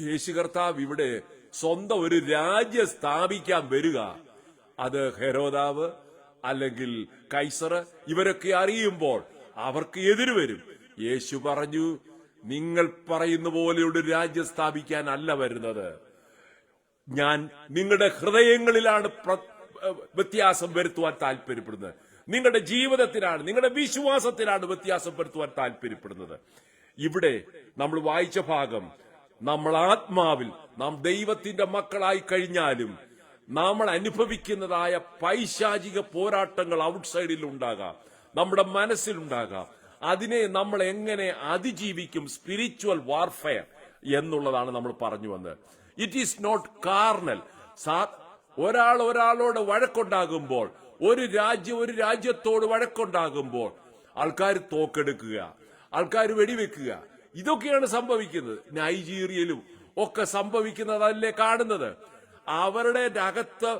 യേശു കർത്താവ് ഇവിടെ സ്വന്തം ഒരു രാജ്യം സ്ഥാപിക്കാൻ വരിക, അത് ഹെരോദാവ് അല്ലെങ്കിൽ കൈസർ ഇവരൊക്കെ അറിയുമ്പോൾ അവർക്ക് എതിര് വരും. യേശു പറഞ്ഞു, നിങ്ങൾ പറയുന്ന പോലെയുള്ള രാജ്യം സ്ഥാപിക്കാനല്ല വരുന്നത്, ഞാൻ നിങ്ങളുടെ ഹൃദയങ്ങളിലാണ് വ്യത്യാസം വരുത്തുവാൻ താല്പര്യപ്പെടുന്നത്, നിങ്ങളുടെ ജീവിതത്തിലാണ്, നിങ്ങളുടെ വിശ്വാസത്തിലാണ് വ്യത്യാസം വരുത്തുവാൻ താല്പര്യപ്പെടുന്നത്. ഇവിടെ നമ്മൾ വായിച്ച ഭാഗം, നമ്മൾ ആത്മാവിൽ നാം ദൈവത്തിന്റെ മക്കളായി കഴിഞ്ഞാലും നമ്മൾ അനുഭവിക്കുന്നതായ പൈശാചിക പോരാട്ടങ്ങൾ ഔട്ട്സൈഡിൽ ഉണ്ടാകാം, നമ്മുടെ മനസ്സിലുണ്ടാകാം. അതിനെ നമ്മൾ എങ്ങനെ അതിജീവിക്കും? സ്പിരിച്വൽ വാർഫെയർ എന്നുള്ളതാണ് നമ്മൾ പറഞ്ഞു വന്നത്. It is not carnal. ഒരാളോട് വഴക്കുണ്ടാകുമ്പോൾ, ഒരു രാജ്യത്തോട് വഴക്കുണ്ടാകുമ്പോൾ ആൾക്കാർ തോക്കെടുക്കുക, ആൾക്കാർ വെടിവെക്കുക, ഇതൊക്കെയാണ് സംഭവിക്കുന്നത്. നൈജീരിയയിലും ഒക്കെ സംഭവിക്കുന്നതല്ലേ കാണുന്നത്. അവരുടെ അകത്ത്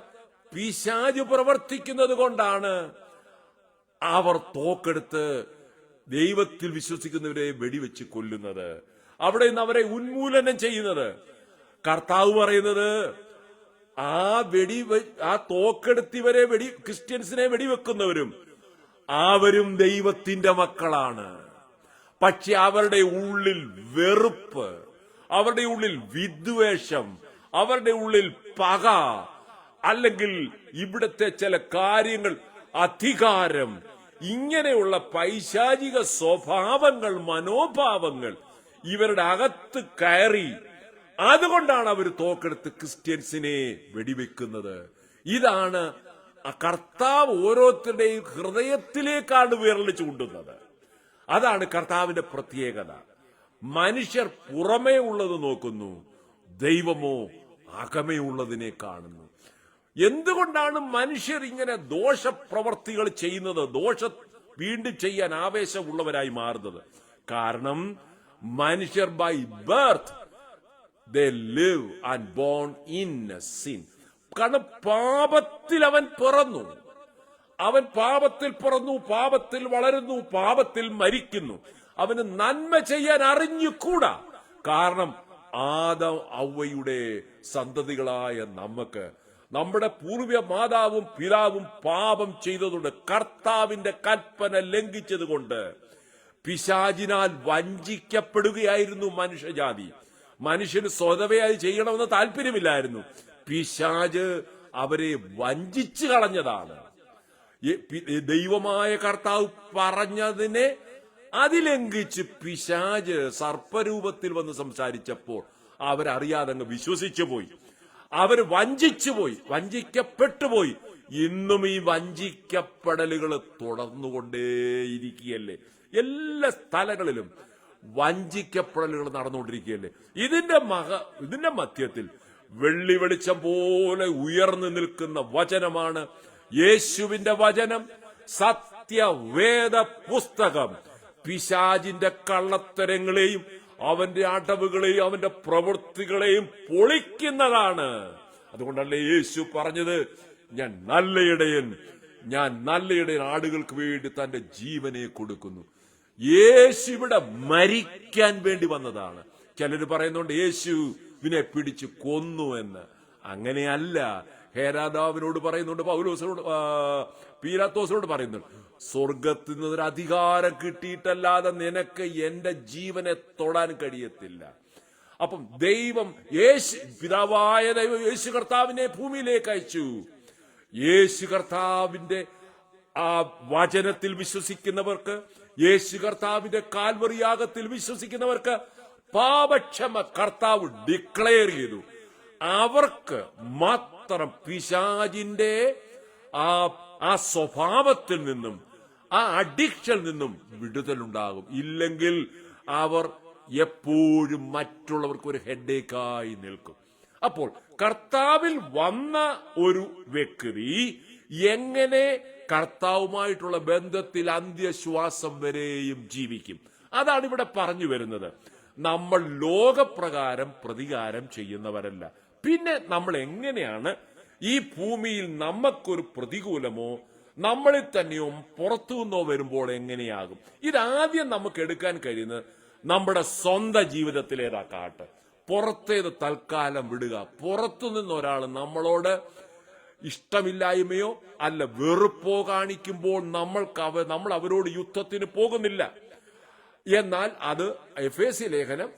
പിശാച് പ്രവർത്തിക്കുന്നത് കൊണ്ടാണ് അവർ തോക്കെടുത്ത് ദൈവത്തിൽ വിശ്വസിക്കുന്നവരെ വെടിവെച്ച് കൊല്ലുന്നത്, അവിടെ നിന്ന് അവരെ ഉന്മൂലനം ചെയ്യുന്നത്. കർത്താവ് പറയുന്നത്, ആ തോക്കെടുത്തിവരെ ക്രിസ്ത്യൻസിനെ വെടിവെക്കുന്നവരും അവരും ദൈവത്തിന്റെ മക്കളാണ്. പക്ഷെ അവരുടെ ഉള്ളിൽ വെറുപ്പ്, അവരുടെ ഉള്ളിൽ വിദ്വേഷം, അവരുടെ ഉള്ളിൽ പക, അല്ലെങ്കിൽ ഇവിടുത്തെ ചില കാര്യങ്ങൾ, അധികാരം, ഇങ്ങനെയുള്ള പൈശാചിക സ്വഭാവങ്ങൾ, മനോഭാവങ്ങൾ ഇവരുടെ അകത്ത് കയറി, അതുകൊണ്ടാണ് അവർ തോക്കെടുത്ത് ക്രിസ്ത്യൻസിനെ വെടിവെക്കുന്നത്. ഇതാണ് കർത്താവ് ഓരോരുത്തരുടെയും ഹൃദയത്തിലേക്കാണ് വിരൽ ചൂണ്ടുന്നത്. അതാണ് കർത്താവിന്റെ പ്രത്യേകത. മനുഷ്യർ പുറമേ ഉള്ളത് നോക്കുന്നു, ദൈവമോ അകമേ ഉള്ളതിനെ കാണുന്നു. എന്തുകൊണ്ടാണ് മനുഷ്യർ ഇങ്ങനെ ദോഷപ്രവർത്തികൾ ചെയ്യുന്നത്, ദോഷം വീണ്ടും ചെയ്യാൻ ആവേശമുള്ളവരായി മാറുന്നത്? കാരണം മനുഷ്യർ by birth they live and born in sin. കാരണം പാപത്തിൽ അവൻ പിറന്നു, അവൻ പാപത്തിൽ പിറന്നു, പാപത്തിൽ വളരുന്നു, പാപത്തിൽ മരിക്കുന്നു. അവന് നന്മ ചെയ്യാൻ അറിഞ്ഞുകൂടാ. കാരണം ആദം ഹവ്വയുടെ സന്തതികളായ നമുക്ക്, നമ്മുടെ പൂർവ്വ മാതാവും പിതാവും പാപം ചെയ്തതുകൊണ്ട്, കർത്താവിന്റെ കൽപ്പന ലംഘിച്ചതുകൊണ്ട് പിശാചിനാൽ വഞ്ചിക്കപ്പെടുകയായിരുന്നു മനുഷ്യജാതി. മനുഷ്യന് സ്വതവേ അത് ചെയ്യണമെന്ന് താല്പര്യമില്ലായിരുന്നു. പിശാച് അവരെ വഞ്ചിച്ചു കളഞ്ഞതാണ്. ദൈവമായ കർത്താവ് പറഞ്ഞതിനെ അതിലംഘിച്ച് പിശാച് സർപ്പരൂപത്തിൽ വന്ന് സംസാരിച്ചപ്പോൾ അവരറിയാതെ അങ്ങ് വിശ്വസിച്ചു പോയി. അവർ വഞ്ചിച്ചുപോയി, വഞ്ചിക്കപ്പെട്ടുപോയി. ഇന്നും ഈ വഞ്ചിക്കപ്പെടലുകൾ തുടർന്നുകൊണ്ടേയിരിക്കുകയല്ലേ? എല്ലാ സ്ഥലങ്ങളിലും വഞ്ചിക്കപ്പെടലുകൾ നടന്നുകൊണ്ടിരിക്കുകയല്ലേ? ഇതിന്റെ മധ്യത്തിൽ വെള്ളി വെളിച്ചം പോലെ ഉയർന്നു നിൽക്കുന്ന വചനമാണ് യേശുവിന്റെ വചനം, സത്യവേദ പുസ്തകം. പിശാചിന്റെ കള്ളത്തരങ്ങളെയും അവന്റെ അടവുകളെയും അവന്റെ പ്രവൃത്തികളെയും പൊളിക്കുന്നതാണ്. അതുകൊണ്ടല്ലേ യേശു പറഞ്ഞത്, ഞാൻ നല്ല ഇടയൻ, ഞാൻ നല്ല ഇടയൻ ആടുകൾക്ക് വേണ്ടി തന്റെ ജീവനെ കൊടുക്കുന്നു. യേശു ഇവിടെ മരിക്കാൻ വേണ്ടി വന്നതാണ്. ചിലർ പറയുന്നുണ്ട് യേശുവിനെ പിടിച്ച് കൊന്നു എന്ന്. അങ്ങനെയല്ല. ഹേരോദാവിനോട് പറയുന്നുണ്ട്, പൗലോസിനോട്, പീലാത്തോസിനോട് പറയുന്നുണ്ട്, സ്വർഗത്തിൽ നിന്നൊരു അധികാരം കിട്ടിയിട്ടല്ലാതെ നിനക്ക് എന്റെ ജീവനെ തൊടാൻ കഴിയത്തില്ല. അപ്പം ദൈവം പിതാവായ ദൈവം യേശു കർത്താവിനെ ഭൂമിയിലേക്ക് അയച്ചു. യേശു കർത്താവിന്റെ ആ വചനത്തിൽ വിശ്വസിക്കുന്നവർക്ക്, യേശു കർത്താവിന്റെ കാൽവറിയാഗത്തിൽ വിശ്വസിക്കുന്നവർക്ക് പാപക്ഷമ കർത്താവ് ഡിക്ലെയർ ചെയ്തു. അവർക്ക് മാത്രം പിശാചിന്റെ ആ സ്വഭാവത്തിൽ നിന്നും, ആ അഡിക്ഷനിൽ നിന്നും വിടുതലുണ്ടാകും. ഇല്ലെങ്കിൽ അവർ എപ്പോഴും മറ്റുള്ളവർക്ക് ഒരു ഹെഡേക്കായി നിൽക്കും. അപ്പോൾ കർത്താവിൽ വന്ന ഒരു വ്യക്തി എങ്ങനെ കർത്താവുമായിട്ടുള്ള ബന്ധത്തിൽ അന്ത്യശ്വാസം വരെയും ജീവിക്കും? അതാണ് ഇവിടെ പറഞ്ഞു വരുന്നത്. നമ്മൾ ലോകപ്രകാരം പ്രതികാരം ചെയ്യുന്നവരല്ല. പിന്നെ നമ്മൾ എങ്ങനെയാണ് ഈ ഭൂമിയിൽ നമുക്കൊരു പ്രതികൂലമോ നമ്മളിൽ തന്നെയോ പുറത്തു നിന്നോ വരുമ്പോൾ എങ്ങനെയാകും? ഇതാദ്യം നമുക്ക് എടുക്കാൻ കഴിയുന്നത് നമ്മുടെ സ്വന്തം ജീവിതത്തിലേതാക്കാട്ടെ. പുറത്തേത് തൽക്കാലം വിടുക. പുറത്തുനിന്ന് ഒരാൾ നമ്മളോട് ഇഷ്ടമില്ലായ്മയോ അല്ല വെറുപ്പോ കാണിക്കുമ്പോൾ നമ്മൾ അവരോട് യുദ്ധത്തിന് പോകുന്നില്ല. എന്നാൽ അത് എഫേസ്യ ലേഖനം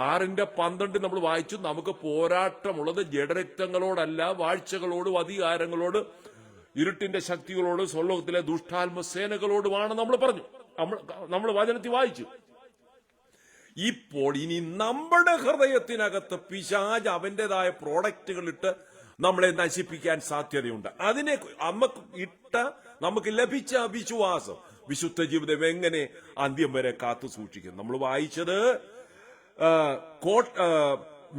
6:12 നമ്മൾ വായിച്ചു. നമുക്ക് പോരാട്ടമുള്ളത് ജഡരക്തങ്ങളോടല്ല, വാഴ്ചകളോടും അധികാരങ്ങളോട്, ഇരുട്ടിന്റെ ശക്തികളോട്, സ്വർലോകത്തിലെ ദുഷ്ടാത്മസേനകളോടുമാണ് നമ്മൾ പറഞ്ഞു. നമ്മൾ വചനത്തിൽ വായിച്ചു. ഇപ്പോൾ ഇനി നമ്മുടെ ഹൃദയത്തിനകത്ത് പിശാച് അവന്റേതായ പ്രോഡക്റ്റുകൾ ഇട്ട് നമ്മളെ നശിപ്പിക്കാൻ സാധ്യതയുണ്ട്. അതിനെ നമുക്ക് ലഭിച്ച വിശ്വാസം, വിശുദ്ധ ജീവിതം എങ്ങനെ അന്ത്യം വരെ കാത്തു സൂക്ഷിക്കും? നമ്മൾ വായിച്ചത്,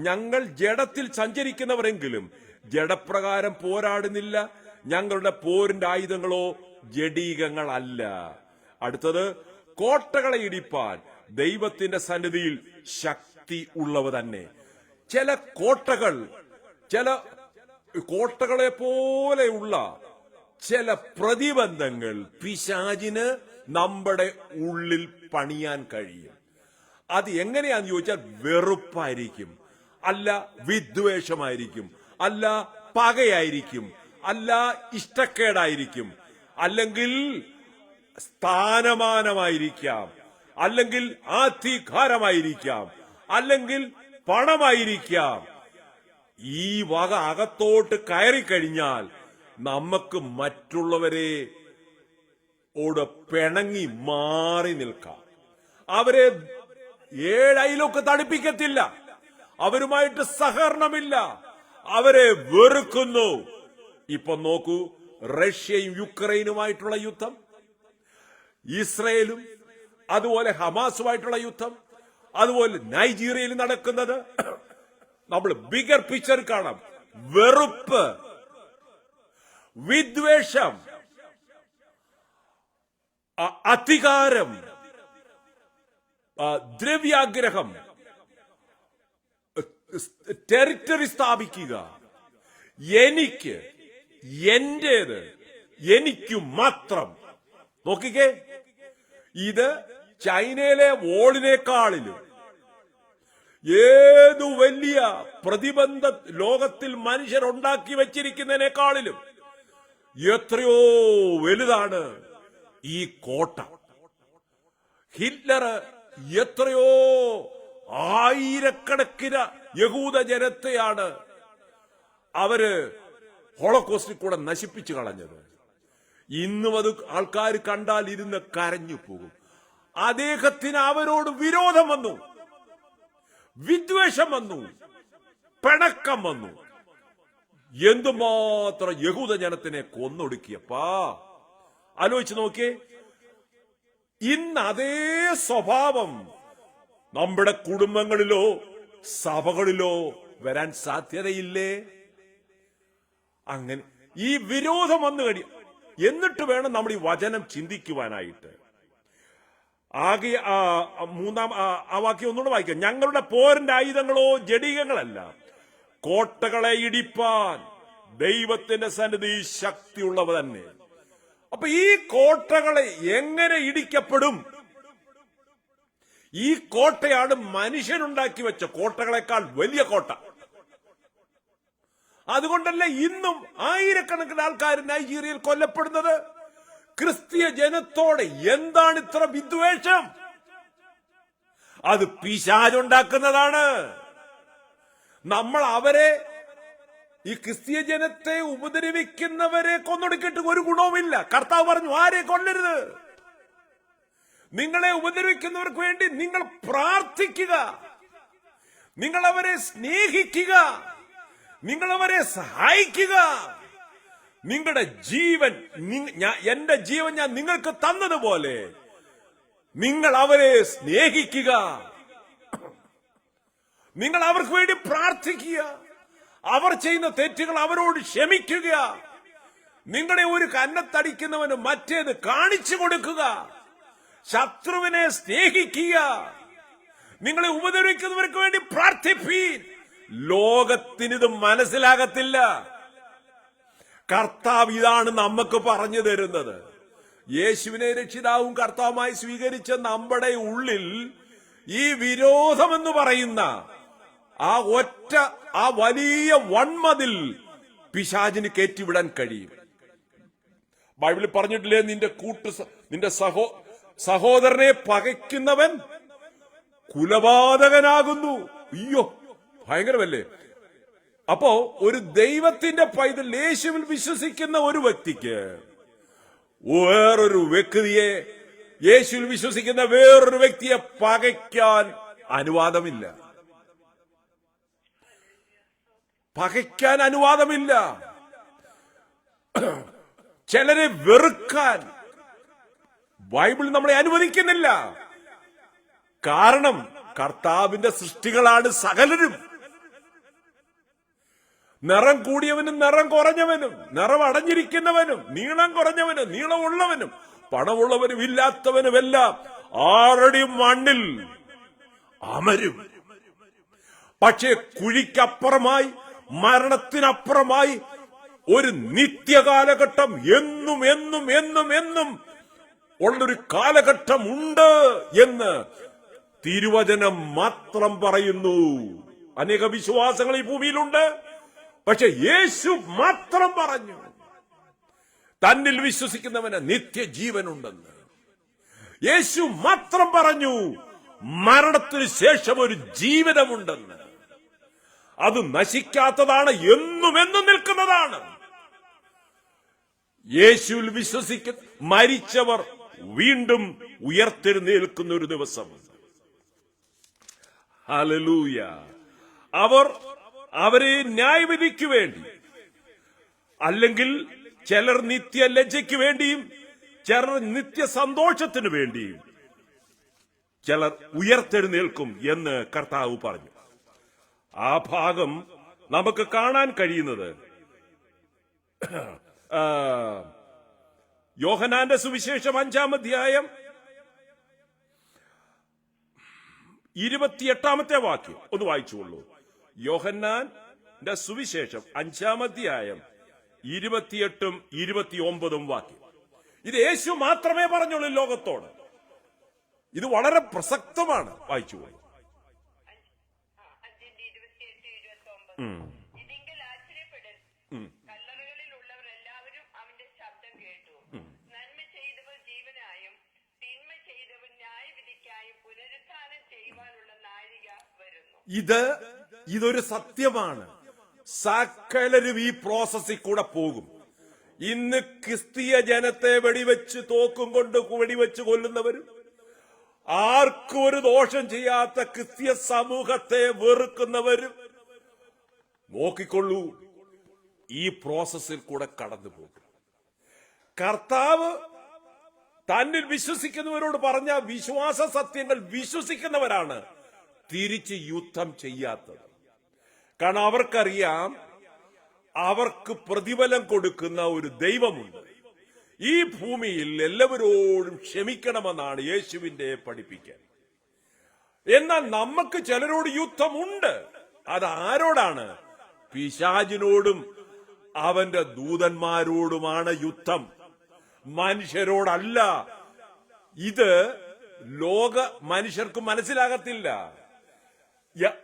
ഞങ്ങൾ ജഡത്തിൽ സഞ്ചരിക്കുന്നവരെങ്കിലും ജഡപ്രകാരം പോരാടുന്നില്ല, ഞങ്ങളുടെ പോരിന്റെ ആയുധങ്ങളോ ജഡീകങ്ങളല്ല. അടുത്തത്, കോട്ടകളെ ഇടിപ്പാൻ ദൈവത്തിന്റെ സന്നിധിയിൽ ശക്തി ഉള്ളവ തന്നെ. ചില കോട്ടകളെ പോലെയുള്ള ചില പ്രതിബന്ധങ്ങൾ പിശാചിന് നമ്മുടെ ഉള്ളിൽ പണിയാൻ കഴിയും. അത് എങ്ങനെയാന്ന് ചോദിച്ചാൽ വെറുപ്പായിരിക്കും, അല്ല വിദ്വേഷമായിരിക്കും, അല്ല പകയായിരിക്കും, അല്ല ഇഷ്ടക്കേടായിരിക്കും, അല്ലെങ്കിൽ സ്ഥാനമാനമായിരിക്കാം, അല്ലെങ്കിൽ അധികാരമായിരിക്കാം, അല്ലെങ്കിൽ പണമായിരിക്കാം. ഈ വക അകത്തോട്ട് കയറിക്കഴിഞ്ഞാൽ നമുക്ക് മറ്റുള്ളവരെ പിണങ്ങി മാറി നിൽക്കാം. അവരെ ഏഴയിലൊക്കെ തടിപ്പിക്കത്തില്ല, അവരുമായിട്ട് സഹകരണമില്ല, അവരെ വെറുക്കുന്നു. ഇപ്പൊ നോക്കൂ, റഷ്യയും യുക്രൈനുമായിട്ടുള്ള യുദ്ധം, ഇസ്രയേലും അതുപോലെ ഹമാസുമായിട്ടുള്ള യുദ്ധം, അതുപോലെ നൈജീരിയയിൽ നടക്കുന്നത് നമ്മൾ ബിഗർ പിക്ചർ കാണാം. വെറുപ്പ്, വിദ്വേഷം, അധികാരം, ദ്രവ്യാഗ്രഹം, ടെറിട്ടറി സ്ഥാപിക്കുക, എനിക്ക്, എന്റേത്, എനിക്കു മാത്രം. നോക്കിക്കേ, ഇത് ചൈനയിലെ വോളിനേക്കാളിലും ഏതു വലിയ പ്രതിബന്ധ ലോകത്തിൽ മനുഷ്യരുണ്ടാക്കി വെച്ചിരിക്കുന്നതിനേക്കാളിലും എത്രയോ വലുതാണ് ഈ കോട്ട. ഹിറ്റ്ലർ എത്രയോ ആയിരക്കണക്കിന് യഹൂദ ജനത്തെയാണ് അവര് ഹോളോകോസ്റ്റിൽ കൂടെ നശിപ്പിച്ചു കളഞ്ഞത്. ഇന്നും അത് ആൾക്കാർ കണ്ടാൽ ഇരുന്ന് കരഞ്ഞു പോകും. അദ്ദേഹത്തിന് അവരോട് വിരോധം വന്നു, വിദ്വേഷം വന്നു, പിണക്കം വന്നു. എന്തുമാത്രം യഹൂദ ജനത്തിനെ കൊന്നൊടുക്കിയപ്പാ. ആലോചിച്ച് നോക്കിയേ, ഇന്ന് അതേ സ്വഭാവം നമ്മുടെ കുടുംബങ്ങളിലോ സഭകളിലോ വരാൻ സാധ്യതയില്ലേ? അങ്ങനെ ഈ വിരോധം വന്നു കഴിയും. എന്നിട്ട് വേണം നമ്മൾ ഈ വചനം ചിന്തിക്കുവാനായിട്ട്. ആകെ മൂന്നാം ആ വാക്യം ഒന്നുകൂടെ വായിക്കാം. ഞങ്ങളുടെ പോരിന്റെ ആയുധങ്ങളോ ജഡികങ്ങളല്ല, കോട്ടകളെ ഇടിപ്പാൻ ദൈവത്തിന്റെ സന്നിധി ശക്തിയുള്ളവ തന്നെ. അപ്പൊ ഈ കോട്ടകളെ എങ്ങനെ ഇടിക്കപ്പെടും? ഈ കോട്ടയാണ് മനുഷ്യനുണ്ടാക്കി വെച്ച കോട്ടകളെക്കാൾ വലിയ കോട്ട. അതുകൊണ്ടല്ലേ ഇന്നും ആയിരക്കണക്കിന് ആൾക്കാർ നൈജീരിയയിൽ കൊല്ലപ്പെടുന്നത്? ക്രിസ്തീയ ജനത്തോടെ എന്താണ് ഇത്ര വിദ്വേഷം? അത് പിശാചുണ്ടാക്കുന്നതാണ്. നമ്മൾ അവരെ, ഈ ക്രിസ്തീയ ജനത്തെ ഉപദ്രവിക്കുന്നവരെ കൊന്നൊടുക്കിയിട്ട് ഒരു ഗുണവുമില്ല. കർത്താവ് പറഞ്ഞു, ആരെ കൊല്ലരുത്. നിങ്ങളെ ഉപദ്രവിക്കുന്നവർക്ക് വേണ്ടി നിങ്ങൾ പ്രാർത്ഥിക്കുക, നിങ്ങൾ അവരെ സ്നേഹിക്കുക, നിങ്ങൾ അവരെ സഹായിക്കുക. നിങ്ങളുടെ ജീവൻ, എന്റെ ജീവൻ ഞാൻ നിങ്ങൾക്ക് തന്നതുപോലെ നിങ്ങൾ അവരെ സ്നേഹിക്കുക, നിങ്ങൾ അവർക്ക് വേണ്ടി പ്രാർത്ഥിക്കുക, അവർ ചെയ്യുന്ന തെറ്റുകൾ അവരോട് ക്ഷമിക്കുക. നിങ്ങളെ ഒരു കന്നത്തടിക്കുന്നവന് മറ്റേത് കാണിച്ചു കൊടുക്കുക, ശത്രുവിനെ സ്നേഹിക്കുക, നിങ്ങളെ ഉപദ്രവിക്കുന്നവർക്ക് വേണ്ടി പ്രാർത്ഥിപ്പീൻ. ലോകത്തിനിത് മനസ്സിലാകത്തില്ല. കർത്താവ് ഇതാണ് നമുക്ക് പറഞ്ഞു തരുന്നത്. യേശുവിനെ രക്ഷിതാവും കർത്താവുമായി സ്വീകരിച്ച നമ്മുടെ ഉള്ളിൽ ഈ വിരോധമെന്ന് പറയുന്ന ആ വലിയ വൺമതിൽ പിശാചിന് കയറ്റിവിടാൻ കഴിയും. ബൈബിളിൽ പറഞ്ഞിട്ടില്ലേ, നിന്റെ സഹോദരനെ പകയ്ക്കുന്നവൻ കുലപാതകനാകുന്നു. അയ്യോ, ഭയങ്കരമല്ലേ? അപ്പോ ഒരു ദൈവത്തിന്റെ പൈതൽ, യേശുവിൽ വിശ്വസിക്കുന്ന ഒരു വ്യക്തിക്ക് വേറൊരു വ്യക്തിയെ, യേശുവിൽ വിശ്വസിക്കുന്ന വേറൊരു വ്യക്തിയെ പകയ്ക്കാൻ അനുവാദമില്ല. പകയ്ക്കാൻ അനുവാദമില്ല. ചിലരെ വെറുക്കാൻ ബൈബിൾ നമ്മളെ അനുവദിക്കുന്നില്ല. കാരണം കർത്താവിന്റെ സൃഷ്ടികളാണ് സകലരും. നിറം കൂടിയവനും നിറം കുറഞ്ഞവനും, നിറം അടഞ്ഞിരിക്കുന്നവനും നീളം കുറഞ്ഞവനും നീളമുള്ളവനും പണമുള്ളവനും ഇല്ലാത്തവനുമെല്ലാം ആറടി മണ്ണിൽ അമരും. പക്ഷേ കുഴിക്കപ്പുറമായി, മരണത്തിനപ്പുറമായി ഒരു നിത്യകാലഘട്ടം, എന്നും എന്നും എന്നും എന്നും ഉള്ളൊരു കാലഘട്ടം ഉണ്ട് എന്ന് തിരുവചനം മാത്രം പറയുന്നു. അനേക വിശ്വാസങ്ങൾ ഈ ഭൂമിയിലുണ്ട്, പക്ഷെ യേശു മാത്രം പറഞ്ഞു തന്നിൽ വിശ്വസിക്കുന്നവന് നിത്യജീവനുണ്ടെന്ന്. യേശു മാത്രം പറഞ്ഞു മരണത്തിന് ശേഷം ഒരു ജീവിതമുണ്ടെന്ന്. അത് നശിക്കാത്തതാണ്, എന്നും എന്നും നിൽക്കുന്നതാണ്. യേശുവിൽ വിശ്വസിക്കുന്ന മരിച്ചവർ വീണ്ടും ഉയർത്തെഴുന്നേൽക്കുന്ന ഒരു ദിവസം. ഹല്ലേലൂയ. അവരെ ന്യായവിധിക്ക് വേണ്ടി, അല്ലെങ്കിൽ ചിലർ നിത്യ ലജ്ജയ്ക്ക് വേണ്ടിയും ചിലർ നിത്യ സന്തോഷത്തിനു വേണ്ടിയും ചിലർ ഉയർത്തെഴുന്നേൽക്കും എന്ന് കർത്താവ് പറഞ്ഞു. ആ ഭാഗം നമുക്ക് കാണാൻ കഴിയുന്നത് യോഹന്നാന്റെ സുവിശേഷം 5-ാം അധ്യായം 28-ാമത്തെ വാക്യം ഒന്ന് വായിച്ചുകൊള്ളൂ. യോഹന്നാന്റെ സുവിശേഷം 5-ാം അധ്യായം 28-ഉം 29-ഉം വാക്യം. ഇത് യേശു മാത്രമേ പറഞ്ഞുള്ളൂ ലോകത്തോട്. ഇത് വളരെ പ്രസക്തമാണ്. വായിച്ചുകൊള്ളൂ. ഇതിങ്കിൽ ആശ്ചര്യപ്പെടരുത്. കല്ലറകളിലുള്ളവർ എല്ലാവരും അവന്റെ ശബ്ദം കേട്ടു. നന്മ ചെയ്തവർ ജീവനായും തിന്മ ചെയ്തവർ ന്യായവിധിക്കായും പുനരുത്ഥാനം ചെയ്യുവാനുള്ള നാഴിക വരുന്നു. ഇതൊരു സത്യമാണ്. സകലരും ഈ പ്രോസസ്സിൽ കൂടെ പോകും. ഇന്ന് ക്രിസ്തീയ ജനത്തെ വെടിവെച്ച് തോക്കും കൊണ്ട് വെടിവെച്ച് കൊല്ലുന്നവരും, ആർക്കും ഒരു ദോഷം ചെയ്യാത്ത ക്രിസ്തീയ സമൂഹത്തെ വെറുക്കുന്നവരും, നോക്കിക്കൊള്ളൂ, ഈ പ്രോസസ്സിൽ കൂടെ കടന്നു പോകും. കർത്താവ് തന്നിൽ വിശ്വസിക്കുന്നവരോട് പറഞ്ഞ വിശ്വാസ സത്യങ്ങൾ വിശ്വസിക്കുന്നവരാണ് തിരിച്ച് യുദ്ധം ചെയ്യാത്തത്. കാരണം അവർക്കറിയാം അവർക്ക് പ്രതിഫലം കൊടുക്കുന്ന ഒരു ദൈവമുണ്ട്. ഈ ഭൂമിയിൽ എല്ലാവരോടും ക്ഷമിക്കണമെന്നാണ് യേശുവിന്റെ പഠിപ്പിക്കൽ. എന്നാൽ നമുക്ക് ചിലരോട് യുദ്ധമുണ്ട്. അത് ആരോടാണ്? പിശാചിനോടും അവന്റെ ദൂതന്മാരോടുമാണ് യുദ്ധം, മനുഷ്യരോടല്ല. ഇത് മനുഷ്യർക്ക് മനസ്സിലാകത്തില്ല.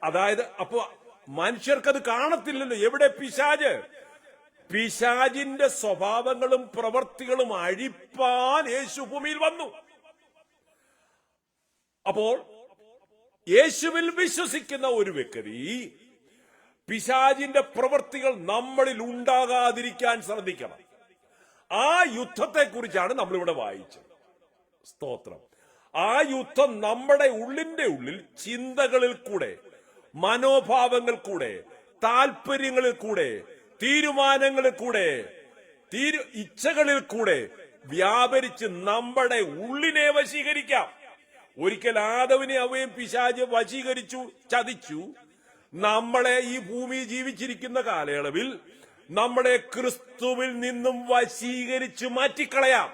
അതായത് അപ്പൊ മനുഷ്യർക്കത് കാണത്തില്ലല്ലോ. എവിടെ പിശാച്? പിശാചിന്റെ സ്വഭാവങ്ങളും പ്രവർത്തികളും അഴിപ്പാൻ യേശു ഭൂമിയിൽ വന്നു. അപ്പോൾ യേശുവിൽ വിശ്വസിക്കുന്ന ഒരു വ്യക്തി പിശാചിന്റെ പ്രവൃത്തികൾ നമ്മളിൽ ഉണ്ടാകാതിരിക്കാൻ ശ്രദ്ധിക്കണം. ആ യുദ്ധത്തെക്കുറിച്ചാണ് നമ്മളിവിടെ വായിച്ചത്. സ്തോത്രം. ആ യുദ്ധം നമ്മുടെ ഉള്ളിന്റെ ഉള്ളിൽ ചിന്തകളിൽ കൂടെ, മനോഭാവങ്ങൾ കൂടെ, താല്പര്യങ്ങളിൽ കൂടെ, തീരുമാനങ്ങളിൽ കൂടെ, ഇച്ഛകളിൽ കൂടെ വ്യാപരിച്ച് നമ്മുടെ ഉള്ളിനെ വശീകരിക്കാം. ഒരിക്കൽ ആദവിനെ അവയും പിശാച് വശീകരിച്ചു, ചതിച്ചു. നമ്മളെ ഈ ഭൂമി ജീവിച്ചിരിക്കുന്ന കാലയളവിൽ നമ്മളെ ക്രിസ്തുവിൽ നിന്നും വശീകരിച്ച് മാറ്റിക്കളയാം.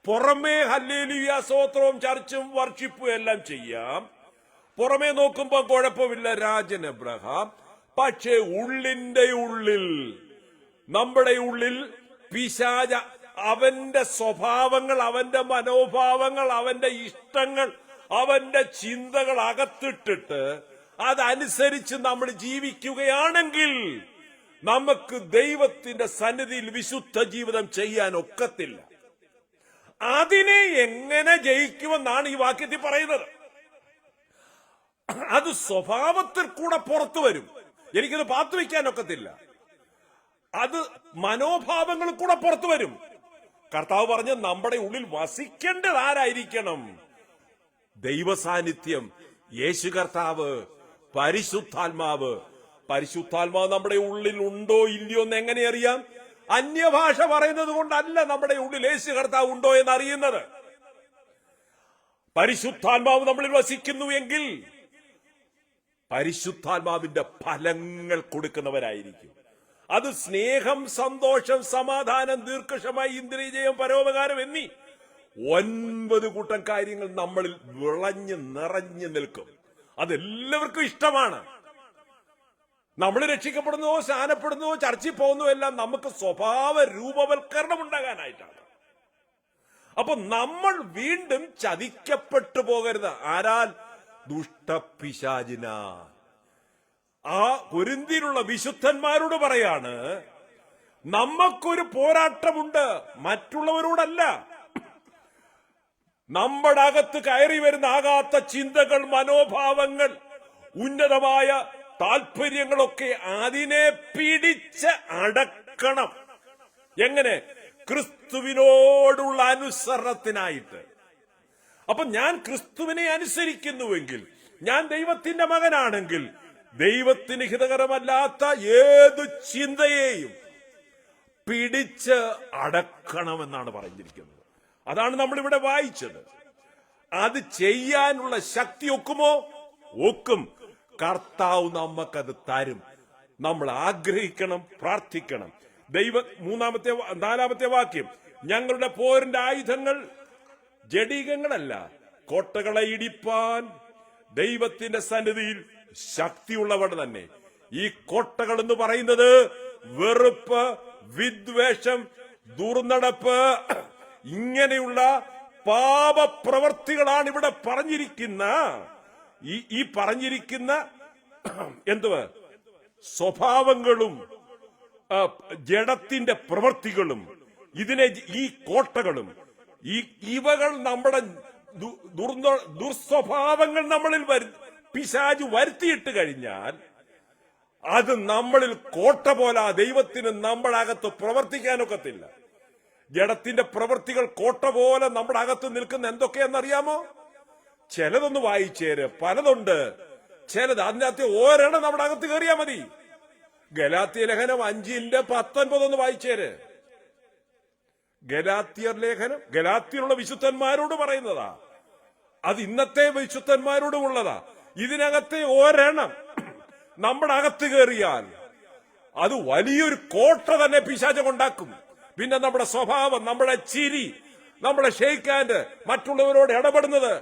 പുറമേ ഹല്ലേലൂയ സ്തോത്രവും ചർച്ചും വർഷിപ്പും എല്ലാം ചെയ്യാം. പുറമേ നോക്കുമ്പോൾ കുഴപ്പമില്ല, രാജൻ എബ്രഹാം. പക്ഷേ ഉള്ളിന്റെ ഉള്ളിൽ, നമ്മുടെ ഉള്ളിൽ പിശാച അവന്റെ സ്വഭാവങ്ങൾ, അവന്റെ മനോഭാവങ്ങൾ, അവന്റെ ഇഷ്ടങ്ങൾ, അവന്റെ ചിന്തകൾ അകത്തിട്ടിട്ട് അതനുസരിച്ച് നമ്മൾ ജീവിക്കുകയാണെങ്കിൽ നമുക്ക് ദൈവത്തിന്റെ സന്നിധിയിൽ വിശുദ്ധ ജീവിതം ചെയ്യാൻ ഒക്കത്തില്ല. അതിനെ എങ്ങനെ ജയിക്കുമെന്നാണ് ഈ വാക്യത്തിൽ പറയുന്നത്. അത് സ്വഭാവത്തിൽ കൂടെ പുറത്തു വരും. എനിക്കത് പാത്തുവയ്ക്കാൻ ഒക്കത്തില്ല. അത് മനോഭാവങ്ങളിൽ കൂടെ പുറത്തു വരും. കർത്താവ് പറഞ്ഞ നമ്മുടെ ഉള്ളിൽ വസിക്കേണ്ടത് ആരായിരിക്കണം? ദൈവസാന്നിധ്യം, യേശു കർത്താവ്, പരിശുദ്ധാത്മാവ്. പരിശുദ്ധാത്മാവ് നമ്മുടെ ഉള്ളിൽ ഉണ്ടോ ഇല്ലയോ എന്ന് എങ്ങനെ അറിയാം? അന്യഭാഷ പറയുന്നത് കൊണ്ടല്ല നമ്മുടെ ഉള്ളിൽ യേശു കർത്താവ് ഉണ്ടോ എന്ന് അറിയുന്നത്. പരിശുദ്ധാത്മാവ് നമ്മളിൽ വസിക്കുന്നു എങ്കിൽ പരിശുദ്ധാത്മാവിന്റെ ഫലങ്ങൾ കൊടുക്കുന്നവരായിരിക്കും. അത് സ്നേഹം, സന്തോഷം, സമാധാനം, ദീർഘക്ഷമ, ഇന്ദ്രിയജയം, പരോപകാരം എന്നീ 9 കൂട്ടം കാര്യങ്ങൾ നമ്മളിൽ വിളഞ്ഞ് നിറഞ്ഞു നിൽക്കും. അതെല്ലാവർക്കും ഇഷ്ടമാണ്. നമ്മൾ രക്ഷിക്കപ്പെടുന്നതോ സ്നാനപ്പെടുന്നതോ ചർച്ചിൽ പോകുന്നതോ എല്ലാം നമുക്ക് സ്വഭാവ രൂപവൽക്കരണം ഉണ്ടാകാനായിട്ടാണ്. അപ്പൊ നമ്മൾ വീണ്ടും ചതിക്കപ്പെട്ടു പോകരുത്. ആരാൽ? ദുഷ്ടപിശാചിനാ. ആ കൊരിന്ത്യയിലുള്ള വിശുദ്ധന്മാരോട് പറയാണ്, നമുക്കൊരു പോരാട്ടമുണ്ട്, മറ്റുള്ളവരോടല്ല. നമ്മുടെ അകത്ത് കയറി വരുന്ന ആകാത്ത ചിന്തകൾ, മനോഭാവങ്ങൾ, ഉന്നതമായ താല്പര്യങ്ങളൊക്കെ അതിനെ പിടിച്ച് അടക്കണം. എങ്ങനെ? ക്രിസ്തുവിനോടുള്ള അനുസരണത്തിനായിട്ട്. അപ്പൊ ഞാൻ ക്രിസ്തുവിനെ അനുസരിക്കുന്നുവെങ്കിൽ, ഞാൻ ദൈവത്തിന്റെ മകനാണെങ്കിൽ, ദൈവത്തിന് ഹിതകരമല്ലാത്ത ഏത് ചിന്തയെയും പിടിച്ച് അടക്കണമെന്നാണ് പറഞ്ഞിരിക്കുന്നത്. അതാണ് നമ്മളിവിടെ വായിച്ചത്. അത് ചെയ്യാനുള്ള ശക്തി ഒക്കുമോ? ഒക്കും. കർത്താവ് നമുക്കത് തരും. നമ്മൾ ആഗ്രഹിക്കണം, പ്രാർത്ഥിക്കണം. നാലാമത്തെ വാക്യം, ഞങ്ങളുടെ പോരിന്റെ ആയുധങ്ങൾ ജഡികങ്ങളല്ല, കോട്ടകളെ ഇടിപ്പാൻ ദൈവത്തിന്റെ സന്നിധിയിൽ ശക്തിയുള്ളവർ തന്നെ. ഈ കോട്ടകൾ എന്ന് പറയുന്നത് വെറുപ്പ്, വിദ്വേഷം, ദുർനടപ്പ്, ഇങ്ങനെയുള്ള പാപപ്രവർത്തികളാണ് ഇവിടെ പറഞ്ഞിരിക്കുന്ന ഈ പറഞ്ഞിരിക്കുന്ന എന്തുവാ സ്വഭാവങ്ങളും ജഡത്തിന്റെ പ്രവൃത്തികളും ഈ കോട്ടകളും ഇവകൾ നമ്മുടെ ദുർസ്വഭാവങ്ങൾ നമ്മളിൽ പിശാച് വരുത്തിയിട്ട് കഴിഞ്ഞാൽ അത് നമ്മളിൽ കോട്ട പോലെ ദൈവത്തിന് നമ്മുടെ അകത്ത് പ്രവർത്തിക്കാനൊക്കത്തില്ല. ജഡത്തിന്റെ പ്രവൃത്തികൾ കോട്ട പോലെ നമ്മുടെ അകത്ത് നിൽക്കുന്ന എന്തൊക്കെയെന്നറിയാമോ? ചിലതൊന്ന് വായിച്ചേര്, പലതുണ്ട്. ചിലത് അതിനകത്ത് ഒരെണ്ണം നമ്മുടെ അകത്ത് കയറിയാ മതി. ഗലാത്യ ലേഖനം 5:19 ഒന്ന് വായിച്ചേര്. ഗലാത്യർ ലേഖനം ഗലാത്യയിലുള്ള വിശുദ്ധന്മാരോട് പറയുന്നതാ. അത് ഇന്നത്തെ വിശുദ്ധന്മാരോടും ഉള്ളതാ. ഇതിനകത്തെ ഒരെണ്ണം നമ്മുടെ അകത്ത് കയറിയാൽ അത് വലിയൊരു കോട്ട തന്നെ പിശാചം ഉണ്ടാക്കും. പിന്നെ നമ്മുടെ സ്വഭാവം, നമ്മുടെ ചിരി, നമ്മുടെ ഷെയ്ക്ക് ഹാൻഡ്, മറ്റുള്ളവരോട് ഇടപെടുന്നത്,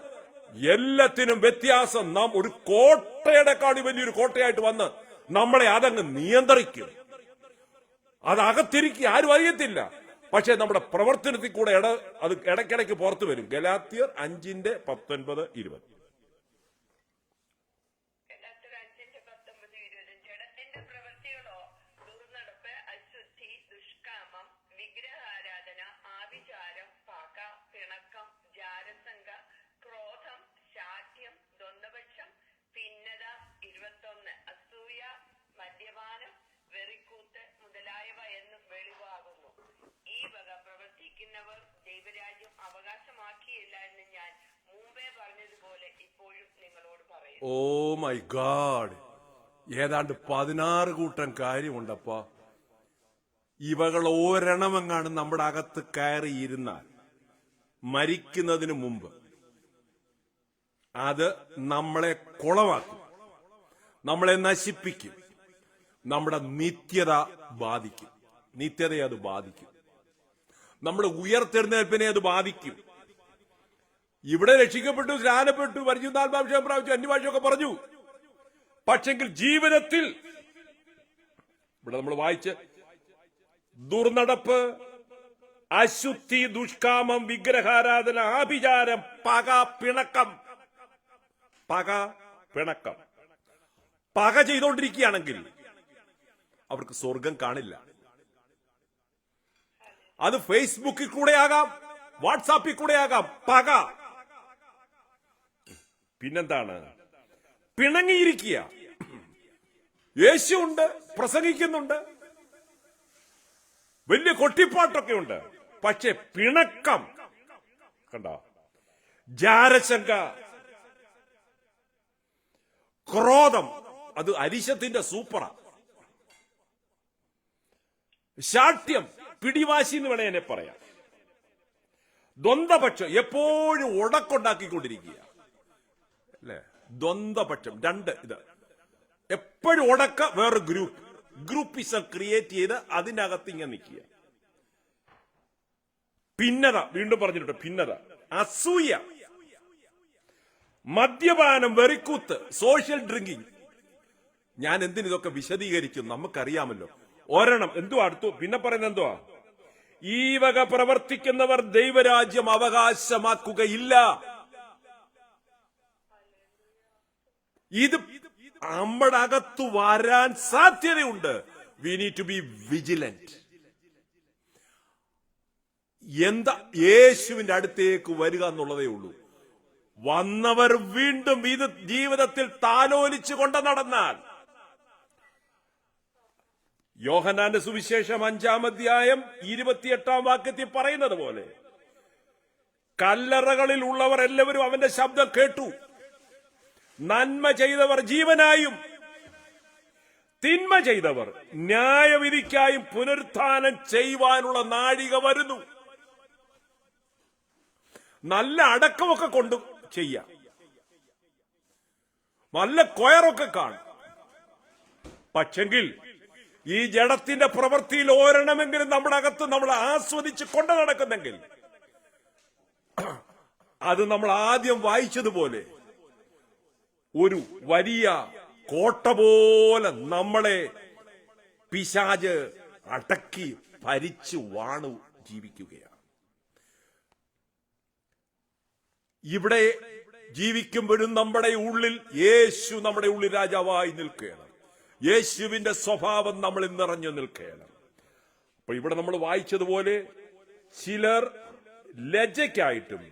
എല്ലാത്തിനും വ്യത്യാസം. നാം ഒരു കോട്ടയുടെക്കാളി വലിയൊരു കോട്ടയായിട്ട് വന്ന് നമ്മളെ അതങ്ങ് നിയന്ത്രിക്കും. അത് അകത്തിരിക്കുക ആരും അറിയത്തില്ല. പക്ഷെ നമ്മുടെ പ്രവർത്തനത്തിൽ കൂടെ അത് ഇടയ്ക്കിടയ്ക്ക് പുറത്തു വരും. ഗലാത്യർ 5:19-20. ജഡത്തിന്റെ പ്രവൃത്തികളോ ദുർനടപ്പ്, അശുദ്ധി, ദുഷ്കാമം, വിഗ്രഹാരാധന, ആഭിചാരം, പക, പിണക്കം, ജാരസംഘ, ക്രോധം, ശാഠ്യം, ദ്വന്ദ്വപക്ഷം, ഭിന്നത. 21 അസൂയ, മദ്യപാനം, വെറിക്കൂത്ത് മുതലായവ എന്ന് വെളിവാകുന്നു. ഈ വക പ്രവർത്തിക്കുന്നവർ ദൈവരാജ്യം അവകാശമാക്കിയില്ല എന്ന് ഞാൻ മുമ്പേ പറഞ്ഞതുപോലെ ഇപ്പോഴും നിങ്ങളോട് പറയുന്നു. ഓ മൈ ഗാഡ്, ഏതാണ്ട് 16 കൂട്ടം കാര്യമുണ്ടപ്പാ. ഇവകൾ ഒരെണ്ണമെങ്ങാണ് നമ്മുടെ അകത്ത് കയറിയിരുന്നാൽ മരിക്കുന്നതിന് മുമ്പ് അത് നമ്മളെ കുളമാക്കും, നമ്മളെ നശിപ്പിക്കും, നമ്മുടെ നിത്യത ബാധിക്കും. നിത്യതയെ അത് ബാധിക്കും. നമ്മുടെ ഉയർത്തെഴുന്നേൽപ്പിനെ അത് ബാധിക്കും. ഇവിടെ രക്ഷിക്കപ്പെട്ടു, സ്നാനപ്പെട്ടു, പരിശുദ്ധാത്മാഭിഷേകം പ്രാപിച്ചു, അന്യഭാഷയൊക്കെ പറഞ്ഞു. പക്ഷെങ്കിൽ ജീവിതത്തിൽ ഇവിടെ നമ്മൾ വായിച്ച് ദുർനടപ്പ്, അശുദ്ധി, ദുഷ്കാമം, വിഗ്രഹാരാധന, ആഭിചാരം, പക, പിണക്കം. പക ചെയ്തുകൊണ്ടിരിക്കുകയാണെങ്കിൽ അവർക്ക് സ്വർഗം കാണില്ല. അത് ഫേസ്ബുക്കിൽ കൂടെയാകാം, വാട്സാപ്പിൽ കൂടെയാകാം. പക. പിന്നെന്താണ്? പിണങ്ങിയിരിക്കുക. യേശുണ്ട്, പ്രസംഗിക്കുന്നുണ്ട്, വലിയ കൊട്ടിപ്പാട്ടൊക്കെ ഉണ്ട്. പക്ഷെ പിണക്കം കണ്ട, ജാരശങ്ക, ക്രോധം, അത് അരിശത്തിന്റെ സൂപ്പറാ. ശാഠ്യം, പിടിവാശി എന്ന് വേണേ എന്നെ പറയാം. ദ്വന്ദ്വപക്ഷം, എപ്പോഴും ഉടക്കുണ്ടാക്കിക്കൊണ്ടിരിക്കുക അല്ലെ? ദ്വന്ദ്വപക്ഷം, രണ്ട് ഇത് എപ്പോഴും ഉടക്ക. വേറെ ഗ്രൂപ്പിസം ക്രിയേറ്റ് ചെയ്ത് അതിനകത്ത് ഇങ്ങനെ നിൽക്കുക. ഭിന്നത, വീണ്ടും പറഞ്ഞിട്ടുണ്ട്, ഭിന്നത, അസൂയ, മദ്യപാനം, വെറിക്കൂത്ത്, സോഷ്യൽ ഡ്രിങ്കിങ്. ഞാൻ എന്തിനിതൊക്കെ വിശദീകരിക്കും? നമുക്കറിയാമല്ലോ. ഒരെണ്ണം എന്തുവാ അടുത്തു പിന്നെ പറയുന്നത്? എന്തുവാ? ഈ വക പ്രവർത്തിക്കുന്നവർ ദൈവരാജ്യം അവകാശമാക്കുകയില്ല. ഇത് നമ്മുടെ അകത്തു വരാൻ സാധ്യതയുണ്ട്. We need to be vigilant. എന്താ? യേശുവിന്റെ അടുത്തേക്ക് വരിക എന്നുള്ളതേ ഉള്ളൂ. വന്നവർ വീണ്ടും ഇത് ജീവിതത്തിൽ താലോലിച്ചു കൊണ്ട് നടന്നാൽ, യോഹന്നാന്റെ സുവിശേഷം 5:28 പറയുന്നത് പോലെ, കല്ലറകളിൽ ഉള്ളവർ എല്ലാവരും അവന്റെ ശബ്ദം കേട്ടു. നന്മ ചെയ്തവർ ജീവനായും തിന്മ ചെയ്തവർ ന്യായവിധിക്കായും പുനരുത്ഥാനം ചെയ്യുവാനുള്ള നാഴിക വരുന്നു. നല്ല അടക്കമൊക്കെ കൊണ്ട് ചെയ്യാം, നല്ല കൊയറൊക്കെ കാണും. പക്ഷെങ്കിൽ ഈ ജഡത്തിന്റെ പ്രവൃത്തിയിൽ ഓരണമെങ്കിലും നമ്മുടെ അകത്ത് നമ്മൾ ആസ്വദിച്ച് കൊണ്ടു നടക്കുന്നെങ്കിൽ അത് നമ്മൾ ആദ്യം വായിച്ചതുപോലെ ഒരു വലിയ കോട്ട പോലെ നമ്മളെ പിശാച് അടക്കി ഭരിച്ചു വാണു ജീവിക്കുകയാണ്. ഇവിടെ ജീവിക്കുമ്പോഴും നമ്മുടെ ഉള്ളിൽ യേശു നമ്മുടെ ഉള്ളിൽ രാജാവായി നിൽക്കുകയാണ്. യേശുവിന്റെ സ്വഭാവം നമ്മളിൽ നിറഞ്ഞു നിൽക്കുകയാണ്. അപ്പൊ ഇവിടെ നമ്മൾ വായിച്ചതുപോലെ ചിലർ ലജ്ജയ്ക്കായിട്ടും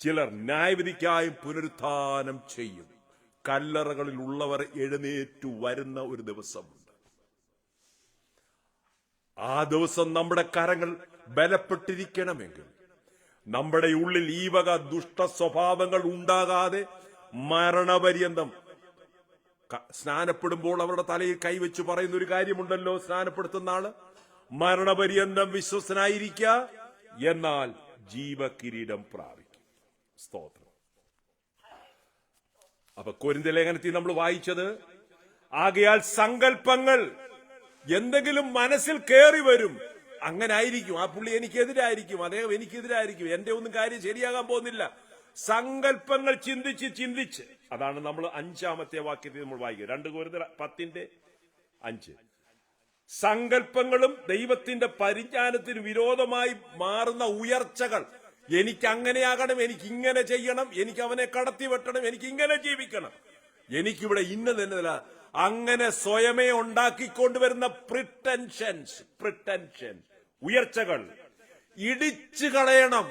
ചിലർ ന്യായവിധിക്കായും പുനരുത്ഥാനം ചെയ്യും. കല്ലറകളിൽ ഉള്ളവർ എഴുന്നേറ്റു വരുന്ന ഒരു ദിവസമുണ്ട്. ആ ദിവസം നമ്മുടെ കരങ്ങൾ ബലപ്പെട്ടിരിക്കണമെങ്കിൽ നമ്മുടെ ഉള്ളിൽ ഈ വക ദുഷ്ട സ്വഭാവങ്ങൾ ഉണ്ടാകാതെ മരണപര്യന്തം, സ്നാനപ്പെടുമ്പോൾ അവരുടെ തലയിൽ കൈവച്ച് പറയുന്ന ഒരു കാര്യമുണ്ടല്ലോ, സ്നാനപ്പെടുത്തുന്ന ആള്, മരണപര്യന്തം വിശ്വസ്തനായിരിക്കുക, എന്നാൽ ജീവകിരീടം പ്രാപിക്കും. സ്തോത്രം. അപ്പൊ കൊരിന്ത്യ ലേഖനത്തിൽ നമ്മൾ വായിച്ചത്, ആകയാൽ സങ്കല്പങ്ങൾ എന്തെങ്കിലും മനസ്സിൽ കയറി വരും, അങ്ങനെ ആയിരിക്കും. ആ പുള്ളി എനിക്കെതിരായിരിക്കും, അദ്ദേഹം എനിക്കെതിരായിരിക്കും, എന്റെ ഒന്നും കാര്യം ശരിയാകാൻ പോകുന്നില്ല. സങ്കല്പങ്ങൾ ചിന്തിച്ച് ചിന്തിച്ച്, അതാണ് നമ്മൾ 5-ാമത്തെ വാക്യത്തിൽ നമ്മൾ വായിക്കുക, 2 കൊരിന്ത്യർ 10:5. സങ്കല്പങ്ങളും ദൈവത്തിന്റെ പരിജ്ഞാനത്തിന് വിരോധമായി മാറുന്ന ഉയർച്ചകൾ, എനിക്ക് അങ്ങനെയാകണം, എനിക്ക് ഇങ്ങനെ ചെയ്യണം, എനിക്ക് അവനെ കടത്തി വെട്ടണം, എനിക്ക് ഇങ്ങനെ ജീവിക്കണം, എനിക്കിവിടെ ഇന്നതല്ല, അങ്ങനെ സ്വയമേ ഉണ്ടാക്കിക്കൊണ്ടുവരുന്ന പ്രിട്ടൻഷൻ ഉയർച്ചകൾ ഇടിച്ചു കളയണം.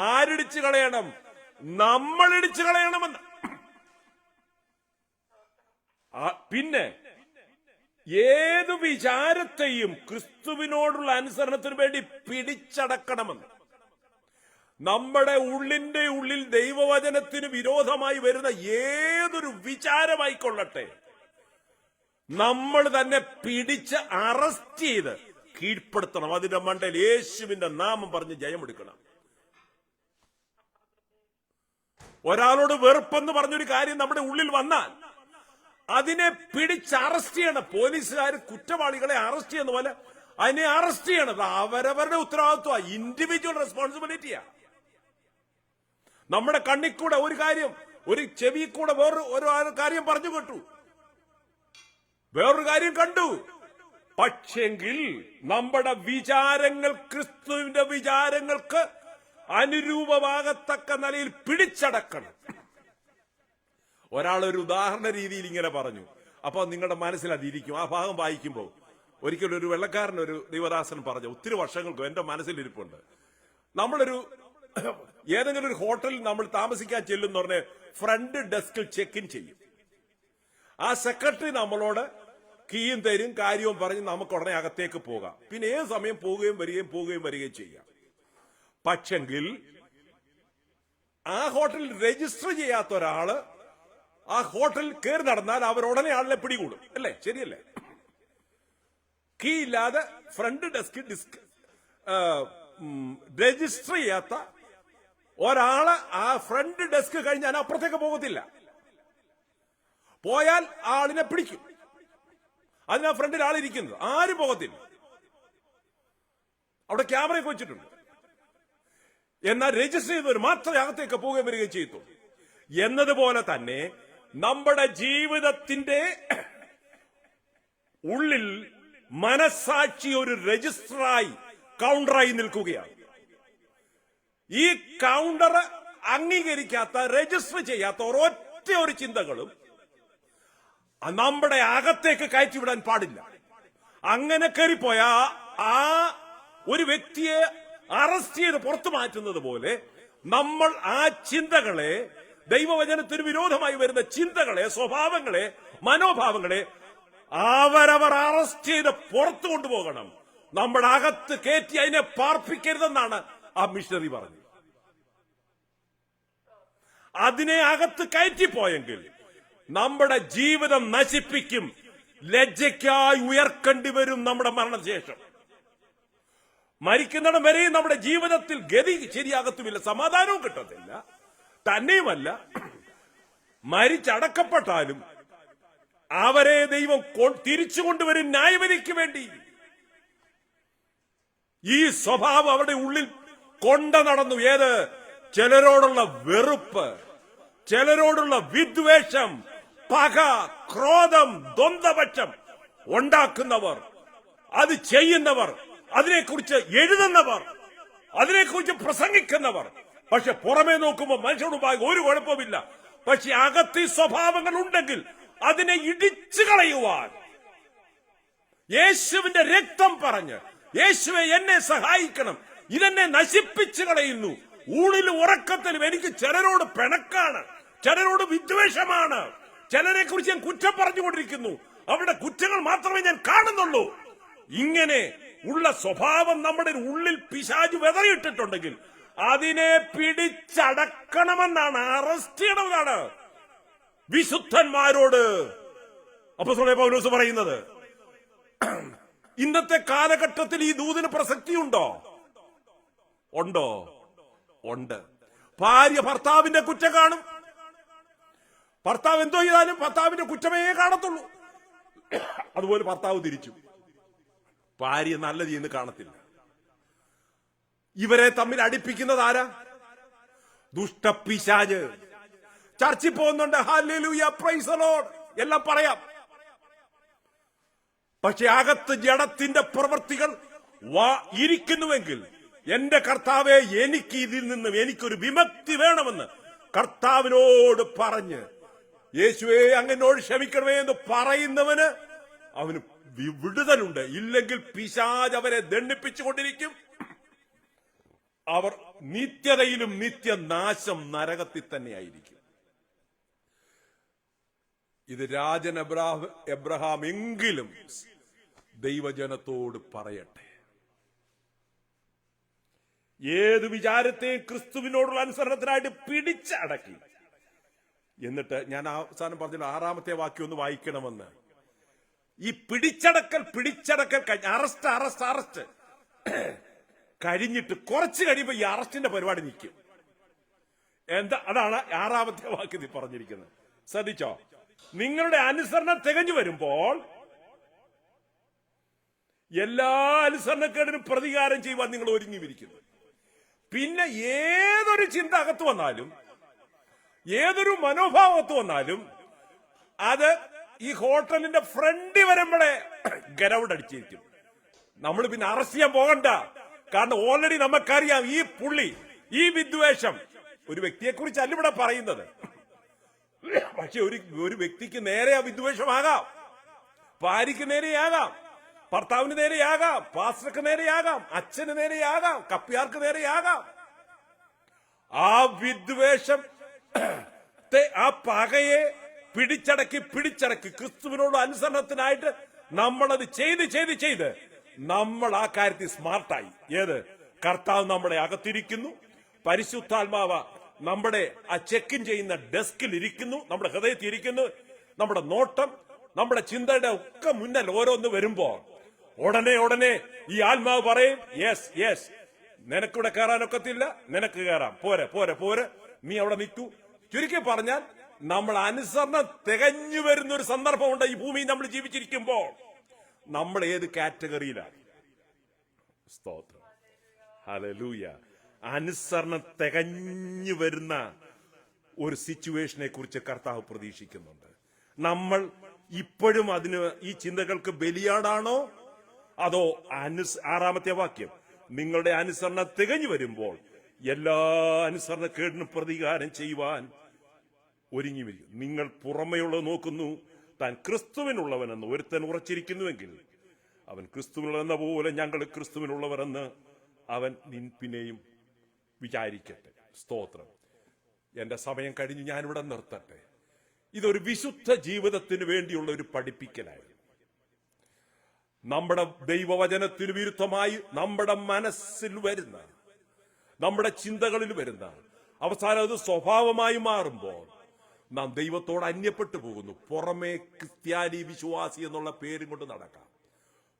ആരിടിച്ചു കളയണം? നമ്മൾ ഇടിച്ചു കളയണമെന്ന്. പിന്നെ ഏതു വിചാരത്തെയും ക്രിസ്തുവിനോടുള്ള അനുസരണത്തിന് വേണ്ടി പിടിച്ചടക്കണമെന്ന്. നമ്മുടെ ഉള്ളിന്റെ ഉള്ളിൽ ദൈവവചനത്തിന് വിരോധമായി വരുന്ന ഏതൊരു വിചാരമായിക്കൊള്ളട്ടെ, നമ്മൾ തന്നെ പിടിച്ച് അറസ്റ്റ് ചെയ്ത് കീഴ്പ്പെടുത്തണം. അതിന്റെ മണ്ടയിൽ യേശുവിന്റെ നാമം പറഞ്ഞ് ജയമെടുക്കണം. ഒരാളോട് വെറുപ്പെന്ന് പറഞ്ഞൊരു കാര്യം നമ്മുടെ ഉള്ളിൽ വന്നാൽ അതിനെ പിടിച്ച് അറസ്റ്റ് ചെയ്യണം. പോലീസുകാർ കുറ്റവാളികളെ അറസ്റ്റ് ചെയ്യുന്ന പോലെ അതിനെ അറസ്റ്റ് ചെയ്യണം. അവരവരുടെ ഉത്തരവാദിത്വം, ഇൻഡിവിജ്വൽ റെസ്പോൺസിബിലിറ്റിയാ. നമ്മുടെ കണ്ണിൽ കൂടെ ഒരു കാര്യം, ഒരു ചെവി കൂടെ വേറൊരു കാര്യം പറഞ്ഞു കേട്ടു, വേറൊരു കാര്യം കണ്ടു. പക്ഷെങ്കിൽ നമ്മുടെ വിചാരങ്ങൾ ക്രിസ്തുവിന്റെ വിചാരങ്ങൾക്ക് അനുരൂപമാകത്തക്ക നിലയിൽ പിടിച്ചടക്കണം. ഒരാളൊരു ഉദാഹരണ രീതിയിൽ ഇങ്ങനെ പറഞ്ഞു, അപ്പൊ നിങ്ങളുടെ മനസ്സിൽ അതിരിക്കും. ആ ഭാഗം വായിക്കുമ്പോൾ ഒരിക്കലും ഒരു വെള്ളക്കാരൻ, ഒരു ദൈവദാസൻ പറഞ്ഞു, ഒത്തിരി വർഷങ്ങൾക്കും എന്റെ മനസ്സിലിരിപ്പുണ്ട്. നമ്മളൊരു ഏതെങ്കിലും ഒരു ഹോട്ടലിൽ നമ്മൾ താമസിക്കാൻ ചെല്ലുന്ന പറഞ്ഞ് ഫ്രണ്ട് ഡെസ്കിൽ ചെക്ക് ഇൻ ചെയ്യും. ആ സെക്രട്ടറി നമ്മളോട് കീയും തരും, കാര്യവും പറഞ്ഞ് നമുക്ക് ഉടനെ അകത്തേക്ക് പോകാം. പിന്നെ ഏത് സമയം പോവുകയും വരികയും ചെയ്യാം. പക്ഷെങ്കിൽ ആ ഹോട്ടലിൽ രജിസ്റ്റർ ചെയ്യാത്ത ഒരാള് ആ ഹോട്ടലിൽ കയറി നടന്നാൽ അവർ ഉടനെ ആളിനെ പിടികൂടും, അല്ലേ? ശരിയല്ലേ? കീ ഇല്ലാതെ ഫ്രണ്ട് ഡെസ്കിൽ രജിസ്റ്റർ ചെയ്യാത്ത ഒരാള് ആ ഫ്രണ്ട് ഡെസ്ക് കഴിഞ്ഞാൽ അപ്പുറത്തേക്ക് പോകത്തില്ല. പോയാൽ ആളിനെ പിടിക്കും. അതിനാ ഫ്രണ്ടിൽ ആളിരിക്കുന്നത്, ആരും പോകത്തില്ല. അവിടെ ക്യാമറയൊക്കെ വെച്ചിട്ടുണ്ട്. എന്നാൽ രജിസ്റ്റർ ചെയ്തവർ മാത്രമേ അകത്തേക്ക് പോവുകയും വരികയും ചെയ്യത്തുള്ളൂ. എന്നതുപോലെ തന്നെ നമ്മുടെ ജീവിതത്തിന്റെ ഉള്ളിൽ മനസാക്ഷി ഒരു രജിസ്റ്ററായി, കൗണ്ടറായി നിൽക്കുകയാണ്. ഈ കൗണ്ടർ അംഗീകരിക്കാത്ത, രജിസ്റ്റർ ചെയ്യാത്ത ഒരൊറ്റ ഒരു ചിന്തകളും നമ്മുടെ അകത്തേക്ക് കയറ്റിവിടാൻ പാടില്ല. അങ്ങനെ കയറിപ്പോയ ആ ഒരു വ്യക്തിയെ അറസ്റ്റ് ചെയ്ത് പുറത്തു മാറ്റുന്നത് പോലെ നമ്മൾ ആ ചിന്തകളെ, ദൈവവചനത്തിന് വിരോധമായി വരുന്ന ചിന്തകളെ, സ്വഭാവങ്ങളെ, മനോഭാവങ്ങളെ അവരവർ അറസ്റ്റ് ചെയ്ത് പുറത്തു കൊണ്ടുപോകണം. നമ്മുടെ അകത്ത് കയറ്റി അതിനെ പാർപ്പിക്കരുതെന്നാണ് ആ മിഷണറി പറഞ്ഞത്. അതിനെ അകത്ത് കയറ്റിപ്പോയെങ്കിൽ നമ്മുടെ ജീവിതം നശിപ്പിക്കും. ലജ്ജയ്ക്കായി ഉയർക്കേണ്ടി വരും നമ്മുടെ മരണശേഷം. മരിക്കുന്നിടം വരെയും നമ്മുടെ ജീവിതത്തിൽ ഗതി ശരിയാകത്തുമില്ല, സമാധാനവും കിട്ടത്തില്ല. തന്നെയുമല്ല, മരിച്ചടക്കപ്പെട്ടാലും അവരെ ദൈവം തിരിച്ചു കൊണ്ടുവരും ന്യായവിധിക്ക് വേണ്ടി. ഈ സ്വഭാവം അവരുടെ ഉള്ളിൽ കൊണ്ട നടന്നു. ഏത്? ചിലരോടുള്ള വെറുപ്പ്, ചിലരോടുള്ള വിദ്വേഷം, പക, ക്രോധം, ദ്വന്ദ്വപക്ഷം ഉണ്ടാക്കുന്നവർ, അത് ചെയ്യുന്നവർ, അതിനെക്കുറിച്ച് എഴുതുന്നവർ, അതിനെക്കുറിച്ച് പ്രസംഗിക്കുന്നവർ. പക്ഷെ പുറമേ നോക്കുമ്പോൾ മനുഷ്യനുമായി ഒരു കുഴപ്പമില്ല. പക്ഷെ അകത്ത് ഈ സ്വഭാവങ്ങൾ ഉണ്ടെങ്കിൽ അതിനെ ഇടിച്ചു കളയുവാൻ യേശുവിന്റെ രക്തം പറഞ്ഞ്, യേശുവെ എന്നെ സഹായിക്കണം, ഇതെന്നെ നശിപ്പിച്ചു കളയുന്നു. ഊണിലും ഉറക്കത്തിലും എനിക്ക് ചിലരോട് പിണക്കാണ്, ചിലരോട് വിദ്വേഷമാണ്, ചിലരെ കുറിച്ച് ഞാൻ കുറ്റം പറഞ്ഞുകൊണ്ടിരിക്കുന്നു, അവരുടെ കുറ്റങ്ങൾ മാത്രമേ ഞാൻ കാണുന്നുള്ളൂ. ഇങ്ങനെ ഉള്ള സ്വഭാവം നമ്മുടെ ഉള്ളിൽ പിശാച് വെതറിയിട്ടിട്ടുണ്ടെങ്കിൽ അതിനെ പിടിച്ചടക്കണമെന്നാണ്, അറസ്റ്റ് ചെയ്യണമെന്നാണ് വിശുദ്ധന്മാരോട് അപ്പോസ്തലനായ പൗലോസ് പറയുന്നത്. ഇന്നത്തെ കാലഘട്ടത്തിൽ ഈ ദൂതിന് പ്രസക്തിയുണ്ടോ? ഉണ്ടോ? ഉണ്ട്. ഭാര്യ ഭർത്താവിന്റെ കുറ്റം കാണും. ഭർത്താവ് എന്തോ ചെയ്താലും ഭർത്താവിന്റെ കുറ്റമേ കാണത്തുള്ളൂ. അതുപോലെ ഭർത്താവ് തിരിച്ചു ഭാര്യ നല്ല ചെയ്യുന്ന കാണത്തില്ല. ഇവരെ തമ്മിൽ അടുപ്പിക്കുന്നത് ആരാ? ദുഷ്ടപിശാച്. ചർച്ചിൽ പോകുന്നുണ്ട്, ഹല്ലേലൂയ, പ്രൈസ് ദി ലോർഡ് എല്ലാം പറയാം. പക്ഷെ അകത്ത് ജഡത്തിന്റെ പ്രവൃത്തികൾ ഇരിക്കുന്നുവെങ്കിൽ, എന്റെ കർത്താവെ, എനിക്ക് ഇതിൽ നിന്നും എനിക്കൊരു വിമുക്തി വേണമെന്ന് കർത്താവിനോട് പറഞ്ഞ്, യേശുവേ അങ്ങനോട് ക്ഷമിക്കണമേ എന്ന് പറയുന്നവന് അവന് വിടുതലുണ്ട്. ഇല്ലെങ്കിൽ പിശാച് അവരെ ദണ്ഡിപ്പിച്ചുകൊണ്ടിരിക്കും. അവർ നിത്യതയിലും നിത്യനാശം നരകത്തിൽ തന്നെയായിരിക്കും. ഇത് രാജൻ എബ്രഹാം എങ്കിലും ദൈവജനത്തോട് പറയട്ടെ. ഏത് വിചാരത്തെയും ക്രിസ്തുവിനോടുള്ള അനുസരണത്തിനായിട്ട് പിടിച്ചടക്കി. എന്നിട്ട് ഞാൻ അവസാനം പറഞ്ഞ 6-ാമത്തെ വാക്യം ഒന്ന് വായിക്കണമെന്ന്. ഈ പിടിച്ചടക്കൽ അറസ്റ്റ് കഴിഞ്ഞിട്ട് കുറച്ച് കഴിയുമ്പോൾ ഈ അറസ്റ്റിന്റെ പരിപാടി നിൽക്കും. എന്താ? അതാണ് 6-ാമത്തെ വാക്യത്തിൽ പറഞ്ഞിരിക്കുന്നത്. ശ്രദ്ധിച്ചോ? നിങ്ങളുടെ അനുസരണം തികഞ്ഞു വരുമ്പോൾ എല്ലാ അനുസരണക്കേടിനും പ്രതികാരം ചെയ്യുവാൻ നിങ്ങൾ ഒരുങ്ങിയിരിക്കുന്നു. പിന്നെ ഏതൊരു ചിന്ത അകത്ത് വന്നാലും, ഏതൊരു മനോഭാവത്ത് വന്നാലും, അത് ഈ ഹോട്ടലിന്റെ ഫ്രണ്ടിൽ വരുമ്പോഴേ ഗരൗണ്ട് അടിച്ചിരിക്കും. നമ്മൾ പിന്നെ അറസ്റ്റ് ചെയ്യാൻ പോകണ്ട. കാരണം ഓൾറെഡി നമുക്കറിയാം ഈ പുള്ളി, ഈ വിദ്വേഷം ഒരു വ്യക്തിയെ കുറിച്ചല്ല ഇവിടെ പറയുന്നത്. പക്ഷെ ഒരു വ്യക്തിക്ക് നേരെ ആ വിദ്വേഷമാകാം, ഭാര്യയ്ക്ക് നേരെയാകാം, ഭർത്താവിന് നേരെയാകാം, പാസ്റ്റർക്ക് നേരെയാകാം, അച്ഛന് നേരെയാകാം, കപ്പ്യാർക്ക് നേരെയാകാം. ആ വിദ്വേഷം, ആ പകയെ പിടിച്ചടക്കി ക്രിസ്തുവിനോട് അനുസരണത്തിനായിട്ട് നമ്മളത് ചെയ്ത് നമ്മൾ ആ കാര്യത്തിൽ സ്മാർട്ടായി. ഏത്? കർത്താവ് നമ്മുടെ അകത്തിരിക്കുന്നു, പരിശുദ്ധാത്മാവ് നമ്മുടെ ആ ചെക്ക് ഇൻ ചെയ്യുന്ന ഡെസ്കിൽ ഇരിക്കുന്നു, നമ്മുടെ ഹൃദയത്തിൽ ഇരിക്കുന്നു. നമ്മുടെ നോട്ടം, നമ്മുടെ ചിന്തയുടെ ഒക്കെ മുന്നിൽ ഓരോന്ന് വരുമ്പോ ഉടനെ ഈ ആത്മാവ് പറയും, യെസ് യെസ്, നിനക്കിവിടെ കയറാനൊക്കത്തില്ല, നിനക്ക് കയറാം, പോരെ, നീ അവിടെ നിൽക്കൂ. ചുരുക്കി പറഞ്ഞാൽ നമ്മൾ അനുസരണം തികഞ്ഞു വരുന്ന ഒരു സന്ദർഭമുണ്ട് ഈ ഭൂമിയിൽ നമ്മൾ ജീവിച്ചിരിക്കുമ്പോൾ. നമ്മൾ ഏത് കാറ്റഗറിയിലാണ്? സ്തോത്രം, ഹല്ലേലൂയ. അനുസരണം തികഞ്ഞു വരുന്ന ഒരു സിറ്റുവേഷനെ കുറിച്ച് കർത്താവ് പ്രതീക്ഷിക്കുന്നുണ്ട്. നമ്മൾ ഇപ്പോഴും ഈ ചിന്തകൾക്ക് ബലിയാടാണോ? അതോ 6-ാമത്തെ വാക്യം, നിങ്ങളുടെ അനുസരണം തികഞ്ഞു വരുമ്പോൾ എല്ലാ അനുസരണക്കേടിനും പ്രതികാരം ചെയ്യുവാൻ ഒരുങ്ങി വരും. നിങ്ങൾ പുറമെയുള്ളത് നോക്കുന്നു, താൻ ക്രിസ്തുവിനുള്ളവനെന്ന് ഒരുത്തൻ ഉറച്ചിരിക്കുന്നുവെങ്കിൽ അവൻ ക്രിസ്തുവിനുള്ളതെന്ന പോലെ ഞങ്ങൾ ക്രിസ്തുവിനുള്ളവരെന്ന് അവൻ പിന്നെയും വിചാരിക്കട്ടെ. സ്തോത്രം. എന്റെ സമയം കഴിഞ്ഞ് ഞാനിവിടെ നിർത്തട്ടെ. ഇതൊരു വിശുദ്ധ ജീവിതത്തിന് വേണ്ടിയുള്ള ഒരു പഠിപ്പിക്കലായിരുന്നു. നമ്മുടെ ദൈവവചനത്തിന് വിരുദ്ധമായി നമ്മുടെ മനസ്സിൽ വരുന്ന, നമ്മുടെ ചിന്തകളിൽ വരുന്ന, അവസാനം അത് സ്വഭാവമായി മാറുമ്പോൾ നാം ദൈവത്തോട് അന്യപ്പെട്ടു പോകുന്നു. പുറമേ ക്രിസ്ത്യാനി വിശ്വാസി എന്നുള്ള പേരും കൊണ്ട് നടക്കാം.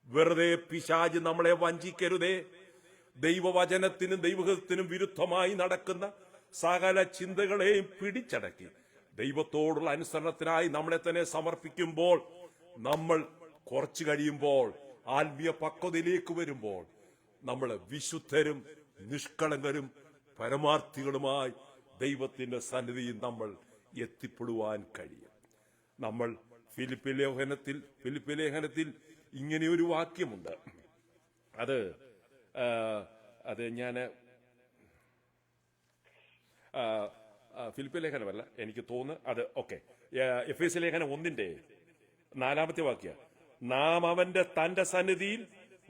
വെറുതെ പിശാച് നമ്മളെ വഞ്ചിക്കരുതേ. ദൈവവചനത്തിനും ദൈവത്തിനും വിരുദ്ധമായി നടക്കുന്ന സകല ചിന്തകളെയും പിടിച്ചടക്കി ദൈവത്തോടുള്ള അനുസരണത്തിനായി നമ്മളെ തന്നെ സമർപ്പിക്കുമ്പോൾ, നമ്മൾ കുറച്ചു കഴിയുമ്പോൾ ആത്മീയ പക്വതയിലേക്ക് വരുമ്പോൾ നമ്മൾ വിശുദ്ധരും നിഷ്കളങ്കരും പരമാർത്ഥികളുമായി ദൈവത്തിന്റെ സന്നിധിയിൽ നമ്മൾ എത്തിപ്പെടുവാൻ കഴിയും. നമ്മൾ ഫിലിപ്പി ലേഖനത്തിൽ ഇങ്ങനെയൊരു വാക്യമുണ്ട്. അത് ഞാൻ ഫിലിപ്പി ലേഖനമല്ല, എനിക്ക് തോന്നുന്നു അത് എഫേസ്യ ലേഖനം 1:4 വാക്യം. നാം അവന്റെ തന്റെ സന്നിധിയിൽ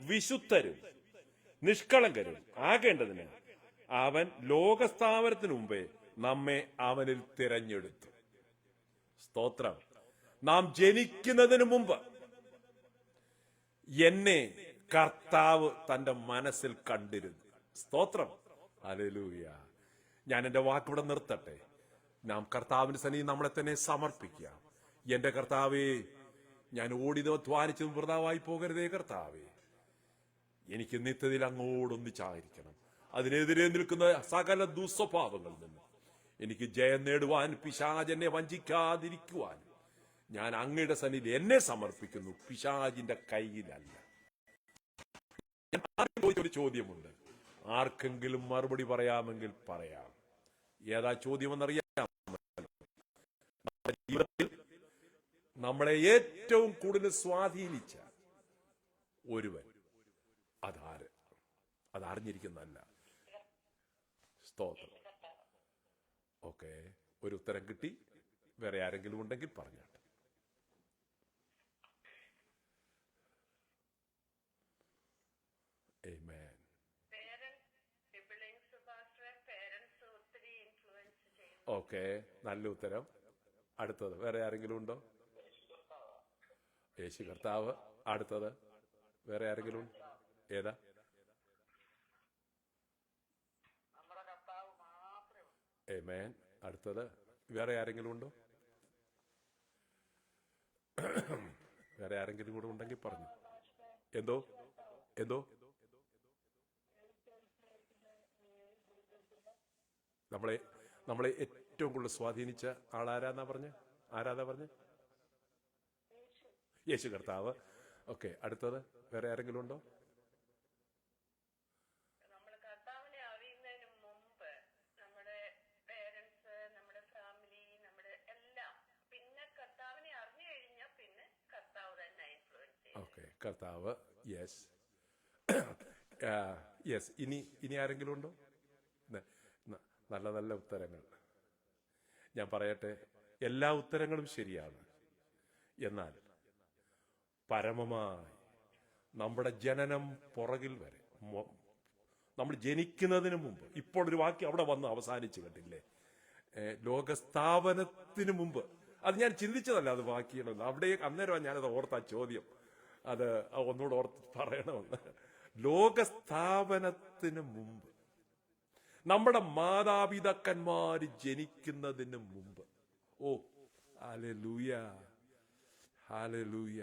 വിശുദ്ധരും നിഷ്കളങ്കരും ആകേണ്ടതിന് അവൻ ലോകസ്ഥാപനത്തിനു മുമ്പേ നമ്മെ അവനിൽ തിരഞ്ഞെടുത്തു. സ്തോത്രം. നാം ജനിക്കുന്നതിന് മുമ്പ് എന്നെ കർത്താവ് തന്റെ മനസ്സിൽ കണ്ടിരുന്നു. സ്തോത്രം. ഹല്ലേലൂയ. ഞാൻ എന്റെ വാക്കിവിടെ നിർത്തട്ടെ. നാം കർത്താവിന്റെ സന്നിധിയിൽ നമ്മളെ തന്നെ സമർപ്പിക്കുക. എന്റെ കർത്താവേ, ഞാൻ ഓടിധ്വാനിച്ചതും വൃഥാവായി പോകരുതേ കർത്താവേ. എനിക്ക് നിത്യതയിൽ അങ്ങോടൊന്നിച്ചായിരിക്കണം. അതിനെതിരെ നിൽക്കുന്ന സകല ദുസ്വഭാവങ്ങളിൽ നിന്ന് എനിക്ക് ജയം നേടുവാൻ, പിശാചെന്നെ വഞ്ചിക്കാതിരിക്കുവാൻ ഞാൻ അങ്ങയുടെ സന്നിധിയിൽ എന്നെ സമർപ്പിക്കുന്നു, പിശാചിന്റെ കയ്യിലല്ല. ഒരു ചോദ്യമുണ്ട്, ആർക്കെങ്കിലും മറുപടി പറയാമെങ്കിൽ പറയാം. ഏതാ ചോദ്യമെന്നറിയാം? ജീവിതത്തിൽ നമ്മളെ ഏറ്റവും കൂടുതൽ സ്വാധീനിച്ച ഒരുവൻ അതറിഞ്ഞിരിക്കുന്നതല്ല. സ്തോത്രം. ഒരു ഉത്തരം കിട്ടി. വേറെ ആരെങ്കിലും ഉണ്ടെങ്കിൽ പറഞ്ഞാട്ടെ. Amen. നല്ല ഉത്തരം. അടുത്തത് വേറെ ആരെങ്കിലും ഉണ്ടോ? യേശു കർത്താവ്. അടുത്തത് വേറെ ആരെങ്കിലും? ഏതാ? ആമേൻ. അടുത്തത് വേറെ ആരെങ്കിലും ഉണ്ടോ? വേറെ ആരെങ്കിലും കൂടെ ഉണ്ടെങ്കിൽ പറഞ്ഞു. എന്തോ നമ്മളെ ഏറ്റവും കൂടുതൽ സ്വാധീനിച്ച ആളാരാന്നാ പറഞ്ഞ? യേശു കർത്താവ്. അടുത്തത് വേറെ ആരെങ്കിലും ഉണ്ടോ? കർത്താവ്. യെസ്. ഇനി ആരെങ്കിലും ഉണ്ടോ? നല്ല നല്ല ഉത്തരങ്ങൾ. ഞാൻ പറയട്ടെ, എല്ലാ ഉത്തരങ്ങളും ശരിയാണ്. എന്നാൽ പരമമായി നമ്മുടെ ജനനം പുറകിൽ വരെ, നമ്മൾ ജനിക്കുന്നതിന് മുമ്പ്, ഇപ്പോൾ ഒരു വാക്യം അവിടെ വന്ന് അവസാനിച്ചു കണ്ടില്ലേ? ലോകസ്ഥാപനത്തിന് മുമ്പ്. അത് ഞാൻ ചിന്തിച്ചതല്ല, അത് വാക്യണമെന്ന്. അവിടെ അന്നേരം ഞാനത് ഓർത്ത ചോദ്യം, അത് ഒന്നുകൂടെ ഓർത്ത് പറയണമെന്ന്. ലോകസ്ഥാപനത്തിന് മുമ്പ്, നമ്മുടെ മാതാപിതാക്കന്മാര് ജനിക്കുന്നതിന് മുമ്പ്. Hallelujah, hallelujah.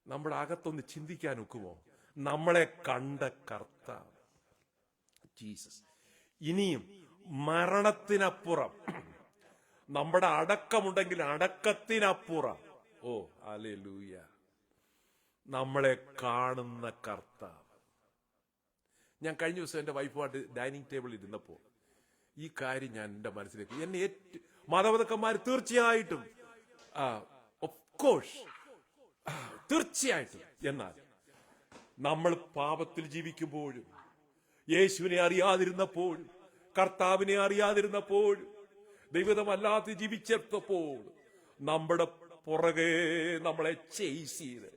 നമ്മുടെ അകത്തൊന്ന് ചിന്തിക്കാൻ ഒക്കുമോ? നമ്മളെ കണ്ട കർത്താവ് ജീസസ്. ഇനിയും മരണത്തിനപ്പുറം, നമ്മുടെ അടക്കമുണ്ടെങ്കിൽ അടക്കത്തിനപ്പുറം, ഹല്ലേലൂയ, നമ്മളെ കാണുന്ന കർത്താവ്. ഞാൻ കഴിഞ്ഞ ദിവസം എന്റെ വൈഫുമായിട്ട് ഡൈനിങ് ടേബിളിൽ ഇരുന്നപ്പോൾ ഈ കാര്യം ഞാൻ എന്റെ മനസ്സിലേക്ക്, എന്നെ മാതാപിതാക്കന്മാർ തീർച്ചയായിട്ടും, തീർച്ചയായിട്ടും. എന്നാൽ നമ്മൾ പാപത്തിൽ ജീവിക്കുമ്പോഴും, യേശുവിനെ അറിയാതിരുന്നപ്പോഴും, കർത്താവിനെ അറിയാതിരുന്നപ്പോഴും, ദൈവമല്ലാതെ ജീവിച്ചപ്പോൾ നമ്മുടെ പുറകെ നമ്മളെ ചെയ്സ് ചെയ്ത്.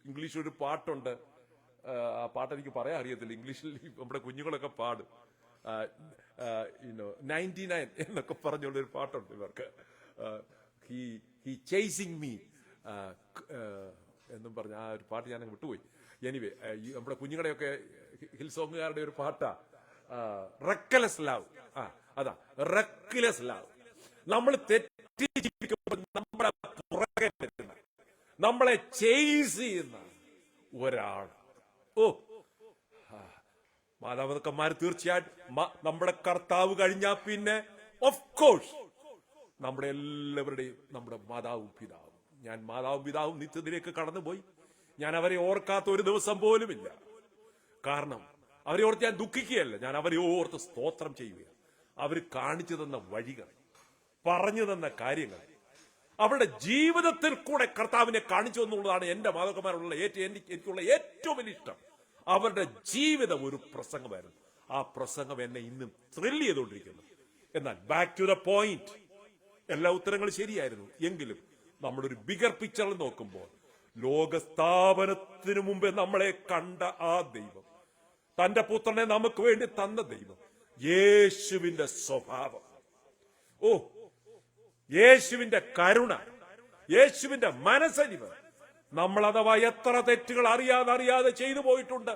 ഇംഗ്ലീഷിൽ ഒരു പാട്ടുണ്ട്. ആ പാട്ട് എനിക്ക് പറയാൻ അറിയത്തില്ല. ഇംഗ്ലീഷിൽ നമ്മുടെ കുഞ്ഞുങ്ങളൊക്കെ പാടും. 99 എന്നൊക്കെ പറഞ്ഞുള്ളൊരു പാട്ടുണ്ട് ഇവർക്ക്. ഹി ചേസിങ് മീ എന്നും പറഞ്ഞ ആ ഒരു പാട്ട് ഞാൻ വിട്ടുപോയി. എനിവേ, നമ്മുടെ കുഞ്ഞുങ്ങളുടെയൊക്കെ ഹിൽ സോങ്ങുകാരുടെ ഒരു പാട്ടാ റെക്കലെസ് ലവ്. അതാ റെക്കലെസ് ലവ്. നമ്മൾ തെറ്റി ജീവിക്കുമ്പോൾ നമ്മളെ പുറകെ വരുന്ന, നമ്മളെ ചേസ് ചെയ്യുന്ന ഒരാൾ. മാതാപിതാക്കന്മാർ തീർച്ചയായിട്ടും നമ്മുടെ കർത്താവ് കഴിഞ്ഞാൽ പിന്നെ ഓഫ് കോഴ്സ് നമ്മുടെ എല്ലാവരുടെയും നമ്മുടെ മാതാവും പിതാവും. ഞാൻ മാതാവും പിതാവും നിത്യത്തിലേക്ക് കടന്നുപോയി. ഞാൻ അവരെ ഓർക്കാത്ത ഒരു ദിവസം പോലുമില്ല. കാരണം അവരെ ഓർത്ത് ഞാൻ ദുഃഖിക്കുകയല്ല, ഞാൻ അവരെ ഓർത്ത് സ്തോത്രം ചെയ്യുകയാണ്. അവർ കാണിച്ചു തന്ന വഴികൾ, പറഞ്ഞു തന്ന കാര്യങ്ങൾ, അവരുടെ ജീവിതത്തിൽ കൂടെ കർത്താവിനെ കാണിച്ചു എന്നുള്ളതാണ് എന്റെ മാതാക്കന്മാരുള്ള എനിക്കുള്ള ഏറ്റവും വലിയ ഇഷ്ടം. അവരുടെ ജീവിതം ഒരു പ്രസംഗമായിരുന്നു. ആ പ്രസംഗം എന്നെ ഇന്നും ത്രില്ല് ചെയ്തുകൊണ്ടിരിക്കുന്നു. എന്നാൽ ബാക്ക് ടു ദ പോയിന്റ്, എല്ലാ ഉത്തരങ്ങളും ശരിയായിരുന്നു. എങ്കിലും നമ്മളൊരു ബിഗർ പിക്ചറിൽ നോക്കുമ്പോൾ ലോകസ്ഥാപനത്തിനു മുമ്പേ നമ്മളെ കണ്ട ആ ദൈവം, തന്റെ പുത്രനെ നമുക്ക് വേണ്ടി തന്ന ദൈവം, യേശുവിന്റെ സ്വഭാവം, ഓ യേശുവിന്റെ കരുണ, യേശുവിന്റെ മനസ്സലിവ്, നമ്മൾ അഥവാ എത്ര തെറ്റുകൾ അറിയാതെ ചെയ്തു പോയിട്ടുണ്ട്.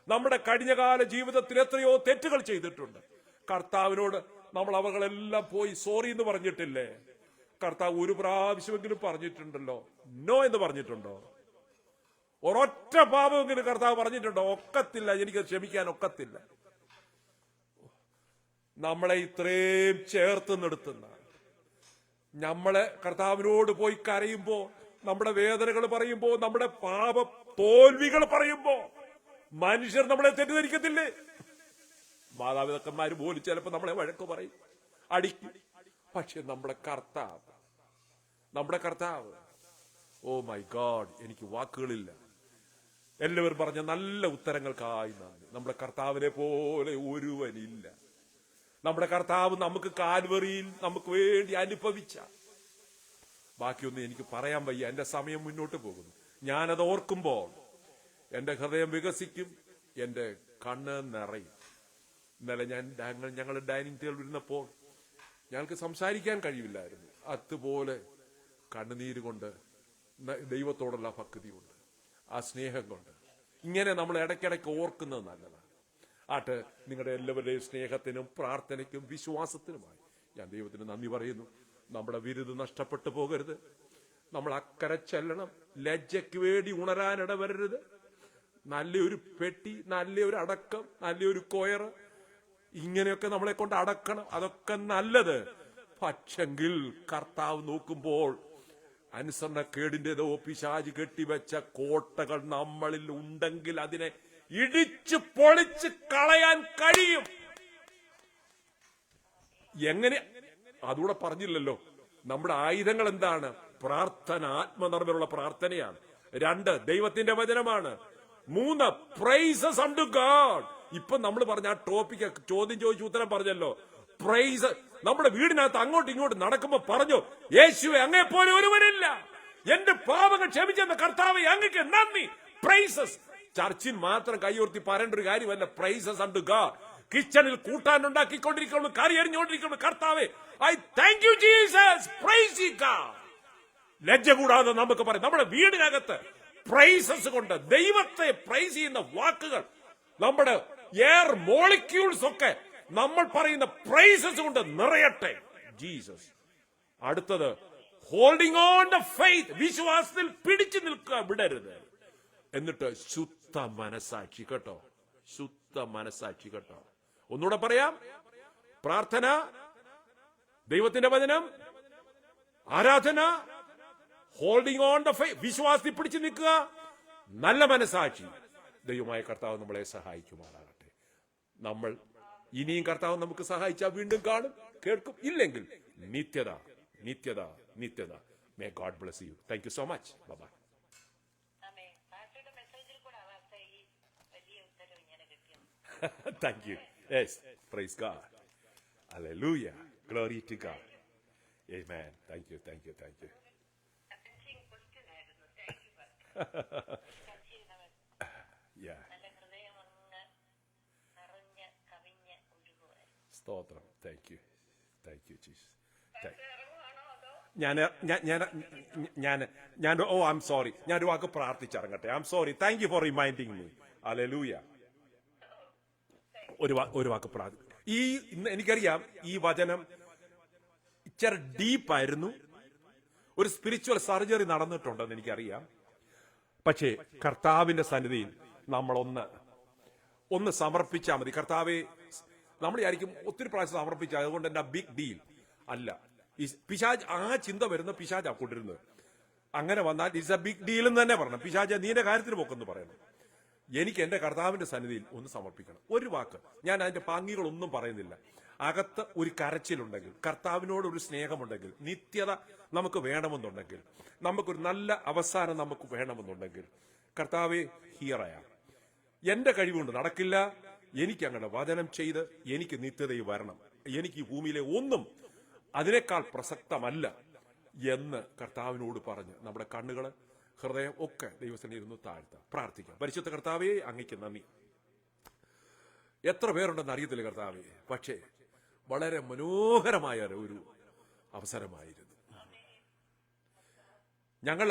നമ്മുടെ കഴിഞ്ഞകാല ജീവിതത്തിൽ എത്രയോ തെറ്റുകൾ ചെയ്തിട്ടുണ്ട്. കർത്താവിനോട് നമ്മൾ അവകളെല്ലാം പോയി സോറി എന്ന് പറഞ്ഞിട്ടില്ലേ? കർത്താവ് ഒരു പ്രാവശ്യമെങ്കിലും പറഞ്ഞിട്ടുണ്ടല്ലോ? നോ എന്ന് പറഞ്ഞിട്ടുണ്ടോ? ഒരൊറ്റ പാപമെങ്കിലും കർത്താവ് പറഞ്ഞിട്ടുണ്ടോ? ഒക്കത്തില്ല, എനിക്ക് ക്ഷമിക്കാൻ ഒക്കത്തില്ല. നമ്മളെ ഇത്രയും ചേർത്ത് നിർത്തുന്ന, നമ്മളെ കർത്താവിനോട് പോയി കരയുമ്പോ, നമ്മുടെ വേദനകൾ പറയുമ്പോ, നമ്മുടെ പാപ തോൽവികൾ പറയുമ്പോ മനുഷ്യർ നമ്മളെ തെറ്റിദ്ധരിക്കത്തില്ലേ? മാതാപിതാക്കന്മാർ പോലും ചിലപ്പോ നമ്മളെ വഴക്ക് പറയും, അടിക്കും. പക്ഷെ നമ്മുടെ കർത്താവ്, ഓ മൈ ഗോഡ്, എനിക്ക് വാക്കുകളില്ല. എല്ലാവരും പറഞ്ഞ നല്ല ഉത്തരങ്ങൾക്കായി നന്ദി. നമ്മുടെ കർത്താവിനെ പോലെ ഒരുവനില്ല. നമ്മുടെ കർത്താവ് നമുക്ക് കാൽവറിയിൽ നമുക്ക് വേണ്ടി അനുഭവിച്ച, ബാക്കിയൊന്നും എനിക്ക് പറയാൻ വയ്യ, എന്റെ സമയം മുന്നോട്ട് പോകുന്നു. ഞാനത് ഓർക്കുമ്പോൾ എന്റെ ഹൃദയം വികസിക്കും, എന്റെ കണ്ണ് നിറയും. ഇന്നലെ ഞങ്ങൾ ഡൈനിങ് ടേബിളിൽ ഇരുന്നപ്പോൾ ഞങ്ങൾക്ക് സംസാരിക്കാൻ കഴിയില്ലായിരുന്നു. അതുപോലെ കണ്ണുനീര് കൊണ്ട്, ദൈവത്തോടുള്ള ഭക്തി കൊണ്ട്, ആ സ്നേഹം കൊണ്ട്, ഇങ്ങനെ നമ്മൾ ഇടയ്ക്കിടയ്ക്ക് ഓർക്കുന്നത് നല്ലതാണ്. ആട്ട് നിങ്ങളുടെ എല്ലാവരുടെയും സ്നേഹത്തിനും പ്രാർത്ഥനയ്ക്കും വിശ്വാസത്തിനുമായി ഞാൻ ദൈവത്തിന് നന്ദി പറയുന്നു. നമ്മുടെ വിരുദ് നഷ്ടപ്പെട്ടു പോകരുത്. നമ്മൾ അക്കരെ ചെല്ലണം. ലജ്ജയ്ക്ക് വേണ്ടി ഉണരാനിട വരരുത്. നല്ലൊരു പെട്ടി, നല്ലൊരു അടക്കം, നല്ലൊരു കൊയറ്, ഇങ്ങനെയൊക്കെ നമ്മളെ കൊണ്ട് അടക്കണം. അതൊക്കെ നല്ലത്. പക്ഷെങ്കിൽ കർത്താവ് നോക്കുമ്പോൾ അനുസരണക്കേടിന്റേതോ പിശാച് കെട്ടിവെച്ച കോട്ടകൾ നമ്മളിൽ ഉണ്ടെങ്കിൽ അതിനെ ഇടിച്ചു പൊളിച്ച് കളയാൻ കഴിയും. എങ്ങനെ? അതുകൂടെ പറഞ്ഞില്ലല്ലോ. നമ്മുടെ ആയുധങ്ങൾ എന്താണ്? പ്രാർത്ഥന, ആത്മനിർഭരമുള്ള പ്രാർത്ഥനയാണ്. 2 ദൈവത്തിന്റെ വചനമാണ്. 3 പ്രൈസസ് അണ്ടു ഗോഡ്. ഇപ്പൊ നമ്മൾ പറഞ്ഞ ആ ടോപ്പിക്ക് ചോദ്യം ചോദിച്ചു ഉത്തരം പറഞ്ഞല്ലോ. പ്രൈസ്. നമ്മുടെ വീടിനകത്ത് അങ്ങോട്ടും ഇങ്ങോട്ടും നടക്കുമ്പോ പറഞ്ഞു, യേശുവേ അങ്ങേ പോലെ ഒരുവനില്ല, എന്റെ പാപങ്ങൾ ക്ഷമിച്ചെന്ന കർത്താവേ അങ്ങക്ക് നന്ദി. പ്രൈസസ്. ചർച്ചിൽ മാത്രം കൈയുയർത്തി പറയേണ്ട ഒരു കാര്യമല്ല. Praises unto God. കിച്ചണിൽ കൂട്ടാനുണ്ടാക്കിക്കൊണ്ടിരിക്കുന്നു, കറി എറിഞ്ഞുകൊണ്ടിരിക്കുന്നു, കർത്താവേ I thank you Jesus, praise you God. ലജ്ജ കൂടാതെ നമുക്ക് പറയാം. നമ്മുടെ വീടിനകത്ത് പ്രൈസസ് കൊണ്ട് ദൈവത്തെ പ്രൈസ് ചെയ്യുന്ന വാക്കുകൾ, നമ്മുടെ എയർ മോളിക്യൂൾസ് ഒക്കെ നമ്മൾ പറയുന്ന പ്രൈസസ് കൊണ്ട് നിറയട്ടെ. ജീസസ്. അടുത്തത് ഹോൾഡിംഗ് ഓൺ ദ ഫെയ്ത്ത്. വിശ്വാസത്തിൽ പിടിച്ചു നിൽക്കുക, വിടരുത്. എന്നിട്ട് ശുദ്ധ മനസാക്ഷി കേട്ടോ, ശുദ്ധ മനസാക്ഷി കേട്ടോ. ഒന്നുകൂടെ പറയാം. പ്രാർത്ഥന, ദൈവത്തിന്റെ വചനം, ആരാധന, ഹോൾഡിംഗ് ഓൺ ദ ഫെയ്ത്ത്, വിശ്വാസത്തിൽ പിടിച്ചു നിൽക്കുക, നല്ല മനസാക്ഷി. ദൈവമായ കർത്താവ് നമ്മളെ സഹായിക്കുമാറാകട്ടെ. നമ്മൾ ഇനിയും കർത്താവ് നമുക്ക് സഹായിച്ചാൽ വീണ്ടും കാണും, കേൾക്കും. ഇല്ലെങ്കിൽ നിത്യത, നിത്യത, നിത്യത. May God bless you. Thank you so much. Bye. Thank you. Yes. Praise God. Hallelujah. Glory to God. Amen. Thank you. Thank you. Thank you. Yeah. സ്തോത്രം. Thank you. Thank you, Jesus. ഞാൻ ഓ I am sorry. ഞാൻ ഒരു വാക്ക് പ്രാർത്ഥിച്ചിറങ്ങട്ടെ. I am sorry. Thank you for reminding me. Hallelujah. ഒരു വാക്ക് പ്രാർത്ഥി. എനിക്കറിയാം ഈ വചനം ഇച്ചിരി ഡീപ്പായിരുന്നു. ഒരു സ്പിരിച്വൽ സർജറി നടന്നിട്ടുണ്ടെന്ന് എനിക്കറിയാം. പക്ഷേ കർത്താവിന്റെ സന്നിധിയിൽ നമ്മളൊന്ന് ഒന്ന് സമർപ്പിച്ചാൽ മതി. കർത്താവെ, നമ്മൾ വിചാരിക്കും ഒത്തിരി പ്രാവശ്യം സമർപ്പിച്ചാൽ അതുകൊണ്ട് എന്റെ ബിഗ് ഡീൽ അല്ല. ഈ പിശാജ് ആ ചിന്ത വരുന്ന പിശാജാ കൊണ്ടിരുന്നത്. അങ്ങനെ വന്നാൽ ഇറ്റ്സ് എ ബിഗ് ഡീൽ എന്ന് തന്നെ പറയണം. പിശാജ് നീന്റെ കാര്യത്തിന് പോക്കെന്ന് പറയണം. എനിക്ക് എന്റെ കർത്താവിന്റെ സന്നിധിയിൽ ഒന്ന് സമർപ്പിക്കണം. ഒരു വാക്ക്, ഞാൻ അതിന്റെ പാങ്ങികളൊന്നും പറയുന്നില്ല. അകത്ത് ഒരു കരച്ചിലുണ്ടെങ്കിൽ, കർത്താവിനോട് ഒരു സ്നേഹമുണ്ടെങ്കിൽ, നിത്യത നമുക്ക് വേണമെന്നുണ്ടെങ്കിൽ, നമുക്കൊരു നല്ല അവസാനം നമുക്ക് വേണമെന്നുണ്ടെങ്കിൽ, കർത്താവെ ഹിയറയാ, എന്റെ കഴിവുകൊണ്ട് നടക്കില്ല, എനിക്ക് അങ്ങനെ വചനം ചെയ്ത് എനിക്ക് നിത്യതയിൽ വരണം, എനിക്ക് ഈ ഭൂമിയിലെ ഒന്നും അതിനേക്കാൾ പ്രസക്തമല്ല എന്ന് കർത്താവിനോട് പറഞ്ഞ് നമ്മുടെ കണ്ണുകള്, ഹൃദയം ഒക്കെ ദൈവസന്നിധിയിൽ ഇരുന്ന് താഴ്ത്താം, പ്രാർത്ഥിക്കാം. പരിശുദ്ധ കർത്താവേ, അങ്ങയ്ക്ക് നന്ദി. എത്ര പേരുണ്ടെന്ന് അറിയത്തില്ല കർത്താവേ, പക്ഷേ വളരെ മനോഹരമായ ഒരു അവസരമായിരുന്നു. ഞങ്ങൾ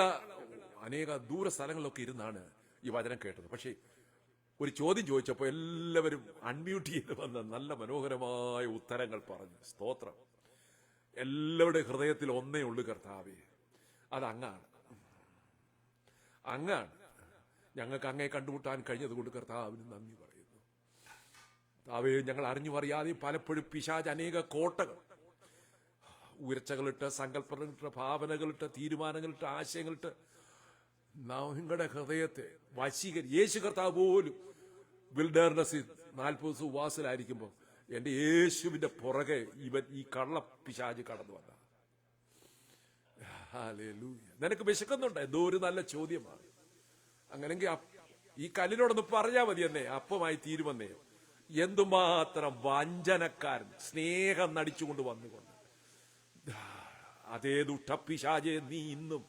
അനേക ദൂര സ്ഥലങ്ങളിലൊക്കെ ഇരുന്നാണ് ഈ വചനം കേട്ടത്. പക്ഷേ ഒരു ചോദ്യം ചോദിച്ചപ്പോൾ എല്ലാവരും അൺമ്യൂട്ട് ചെയ്ത് വന്ന് നല്ല മനോഹരമായ ഉത്തരങ്ങൾ പറഞ്ഞു. സ്തോത്രം. എല്ലാവരുടെ ഹൃദയത്തിൽ ഒന്നേ ഉള്ളു കർത്താവേ, അത് അങ്ങാണ്. ഞങ്ങൾക്ക് അങ്ങേ കണ്ടുമുട്ടാൻ കഴിഞ്ഞതുകൊണ്ട് കർത്താവിന് നന്ദി പറയുന്നു. കർത്താവേ, ഞങ്ങൾ അറിഞ്ഞു അറിയാതെ പലപ്പോഴും പിശാച് അനേക കോട്ടകൾ, ഉയർച്ചകളിട്ട്, സങ്കല്പങ്ങളിട്ട്, ഭാവനകളിട്ട്, തീരുമാനങ്ങളിട്ട്, ആശയങ്ങളിട്ട് നിങ്ങളുടെ ഹൃദയത്തെ വശീകരി. യേശു കർത്താവ് പോലും വിൽഡർനെസ്സിൽ 40 ദിവസം ഉപവാസത്തിലായിരിക്കുമ്പോൾ എന്റെ യേശുവിന്റെ പുറകെ ഈ കള്ള പിശാച് കടന്നു വന്ന. ഹല്ലേലൂയ. നിനക്ക് വിശക്കുന്നുണ്ട്? എന്തോ ഒരു നല്ല ചോദ്യമാണ്. അങ്ങനെങ്കിൽ ഈ കല്ലിനോടൊന്ന് പറഞ്ഞാൽ മതി എന്നേ, അപ്പമായി തീരുമെന്നേ. എന്തുമാത്രം വഞ്ചനക്കാരൻ, സ്നേഹം നടിച്ചുകൊണ്ട് വന്നുകൊണ്ട്. അതേ ദുഷ്ടപ്പിശാചേ, നീ ഇന്നും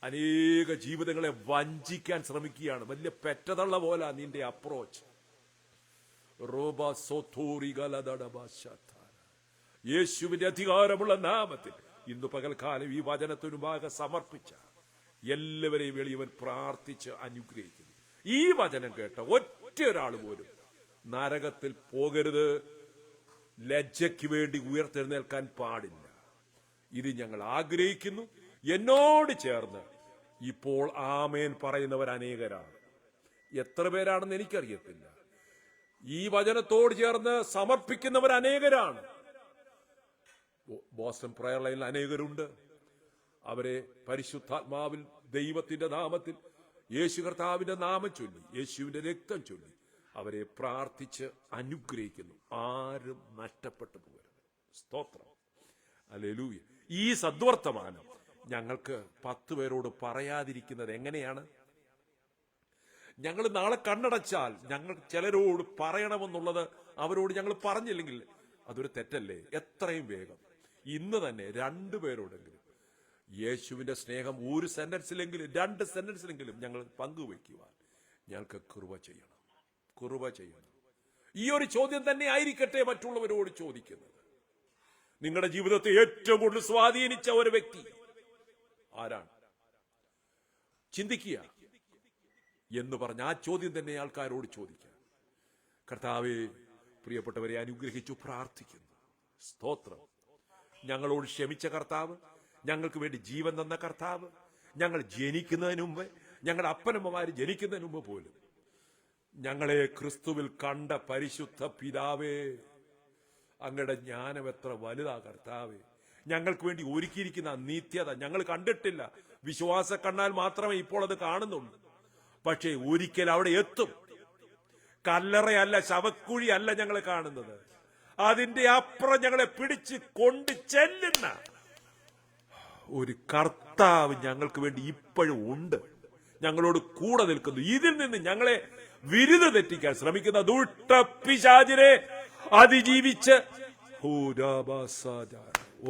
അനേക ജീവിതങ്ങളെ വഞ്ചിക്കാൻ ശ്രമിക്കുകയാണ്. വലിയ പെറ്റതള്ള പോലെ നിന്റെ അപ്രോച്ച്. യേശുവിന്റെ അധികാരമുള്ള നാമത്തിൽ ഇന്ന് പകൽക്കാലം ഈ വചനത്തിനു മുമ്പാകെ സമർപ്പിച്ച എല്ലാവരെയും എളിയവൻ പ്രാർത്ഥിച്ച് അനുഗ്രഹിക്കുന്നു. ഈ വചനം കേട്ട ഒറ്റ ഒരാൾ പോലും നരകത്തിൽ പോകരുത്, ലജ്ജയ്ക്ക് വേണ്ടി ഉയർത്തെഴുന്നേൽക്കാൻ പാടില്ല. ഇത് ഞങ്ങൾ ആഗ്രഹിക്കുന്നു. എന്നോട് ചേർന്ന് ഇപ്പോൾ ആമേൻ പറയുന്നവർ അനേകരാണ്. എത്ര പേരാണെന്ന് എനിക്കറിയത്തില്ല. ഈ വചനത്തോട് ചേർന്ന് സമർപ്പിക്കുന്നവർ അനേകരാണ്. ബോസ്റ്റൺ പ്രയർ ലൈനിൽ അനേകരുണ്ട്. അവരെ പരിശുദ്ധാത്മാവിൽ ദൈവത്തിന്റെ നാമത്തിൽ, യേശു കർത്താവിന്റെ നാമം ചൊല്ലി, യേശുവിന്റെ രക്തം ചൊല്ലി അവരെ പ്രാർത്ഥിച്ച് അനുഗ്രഹിക്കുന്നു. ആരും നഷ്ടപ്പെട്ടു പോകരുത്. സ്തോത്രം. ഹല്ലേലൂയ. ഈ സദ്വർത്തമാനം ഞങ്ങൾക്ക് 10 പേരോട് പറയാതിരിക്കുന്നത് എങ്ങനെയാണ്? ഞങ്ങൾ നാളെ കണ്ണടച്ചാൽ ഞങ്ങൾ ചിലരോട് പറയണമെന്നുള്ളത് അവരോട് ഞങ്ങൾ പറഞ്ഞില്ലെങ്കിൽ അതൊരു തെറ്റല്ലേ? എത്രയും വേഗം ഇന്ന് തന്നെ 2 പേരോടെങ്കിലും യേശുവിന്റെ സ്നേഹം ഒരു സെന്റൻസിലെങ്കിലും 2 സെന്റൻസിലെങ്കിലും ഞങ്ങൾ പങ്കുവയ്ക്കുവാൻ ഞങ്ങൾക്ക് കൃപ ചെയ്യണം. ഈ ഒരു ചോദ്യം തന്നെ ആയിരിക്കട്ടെ മറ്റുള്ളവരോട് ചോദിക്കുന്നത്. നിങ്ങളുടെ ജീവിതത്തെ ഏറ്റവും കൂടുതൽ സ്വാധീനിച്ച ഒരു വ്യക്തി ആരാണ്? ചിന്തിക്കുക എന്ന് പറഞ്ഞ ആ ചോദ്യം തന്നെ ആൾക്കാരോട് ചോദിക്കുക. കർത്താവേ, പ്രിയപ്പെട്ടവരെ അനുഗ്രഹിച്ചു പ്രാർത്ഥിക്കുന്നു. സ്തോത്രം. ഞങ്ങളോട് ക്ഷമിച്ച കർത്താവ്, ഞങ്ങൾക്ക് വേണ്ടി ജീവൻ തന്ന കർത്താവ്, ഞങ്ങൾ ജനിക്കുന്നതിന് മുമ്പ്, ഞങ്ങളുടെ അപ്പനമ്മമാര് ജനിക്കുന്നതിന് മുമ്പ് പോലും ഞങ്ങളെ ക്രിസ്തുവിൽ കണ്ട പരിശുദ്ധ പിതാവേ, അങ്ങയുടെ ജ്ഞാനം എത്ര വലുതാ കർത്താവേ. ഞങ്ങൾക്ക് വേണ്ടി ഒരുക്കിയിരിക്കുന്ന നിത്യത ഞങ്ങൾ കണ്ടിട്ടില്ല. വിശ്വാസ കണ്ണാൽ മാത്രമേ ഇപ്പോൾ അത് കാണുന്നുള്ളൂ. പക്ഷേ ഒരിക്കൽ അവിടെ എത്തും. കല്ലറയല്ല, ശവക്കുഴിയല്ല ഞങ്ങൾ കാണുന്നത്. അതിന്റെ അപ്പുറം ഞങ്ങളെ പിടിച്ച് കൊണ്ട് ചെല്ലുന്ന ഒരു കർത്താവ് ഞങ്ങൾക്ക് വേണ്ടി ഇപ്പോഴും ഉണ്ട്. ഞങ്ങളോട് കൂടെ നിൽക്കുന്നു. ഇതിൽ നിന്ന് ഞങ്ങളെ വിരുദ തെറ്റിക്കാൻ ശ്രമിക്കുന്ന ദുഷ്ടപിശാചിനെ അതിജീവിച്ച്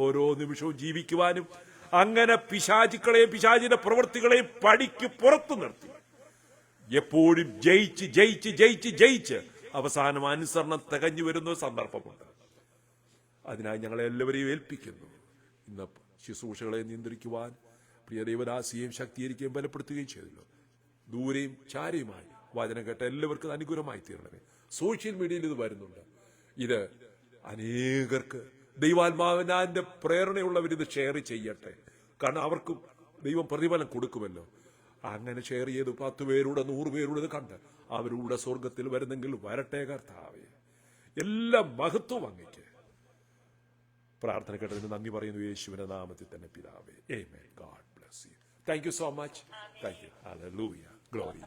ഓരോ നിമിഷവും ജീവിക്കുവാനും അങ്ങനെ പിശാചുക്കളെയും പിശാചിന്റെ പ്രവൃത്തികളെയും പടിക്ക് പുറത്തു നിർത്തി എപ്പോഴും ജയിച്ച് ജയിച്ച് ജയിച്ച് ജയിച്ച് അവസാനം അനുസരണം തികഞ്ഞു വരുന്ന സന്ദർഭമുണ്ട്. അതിനായി ഞങ്ങളെ എല്ലാവരെയും ഏൽപ്പിക്കുന്നു. ഇന്ന് ശുശ്രൂഷകളെ നിയന്ത്രിക്കുവാൻ പ്രിയ ദൈവദാസിയെയും ശക്തീകരിക്കുകയും ബലപ്പെടുത്തുകയും ചെയ്തല്ലോ. ദൂരെയും ചാരയുമായി വചനം കേട്ട എല്ലാവർക്കും അനുകൂലമായി തീരണമേ. സോഷ്യൽ മീഡിയയിൽ ഇത് വരുന്നുണ്ട്. ഇത് അനേകർക്ക് ദൈവാത്മാവിന്റെ പ്രേരണയുള്ളവർ ഇത് ഷെയർ ചെയ്യട്ടെ. കാരണം അവർക്കും ദൈവം പ്രതിഫലം കൊടുക്കുമല്ലോ. അങ്ങനെ ഷെയർ ചെയ്ത് 10 പേരുടെ 100 പേരുടെ കണ്ട് അവരുടെ സ്വർഗത്തിൽ വരുന്നെങ്കിൽ വരട്ടെ കർത്താവേ. എല്ലാ മഹത്വം അങ്ങയ്ക്ക്. പ്രാർത്ഥന കേട്ടതിന് നന്ദി പറയുന്നു യേശുവിന്റെ നാമത്തിൽ തന്നെ പിതാവേ. Amen. God bless you. Thank you so much. Thank you. Hallelujah. Glory.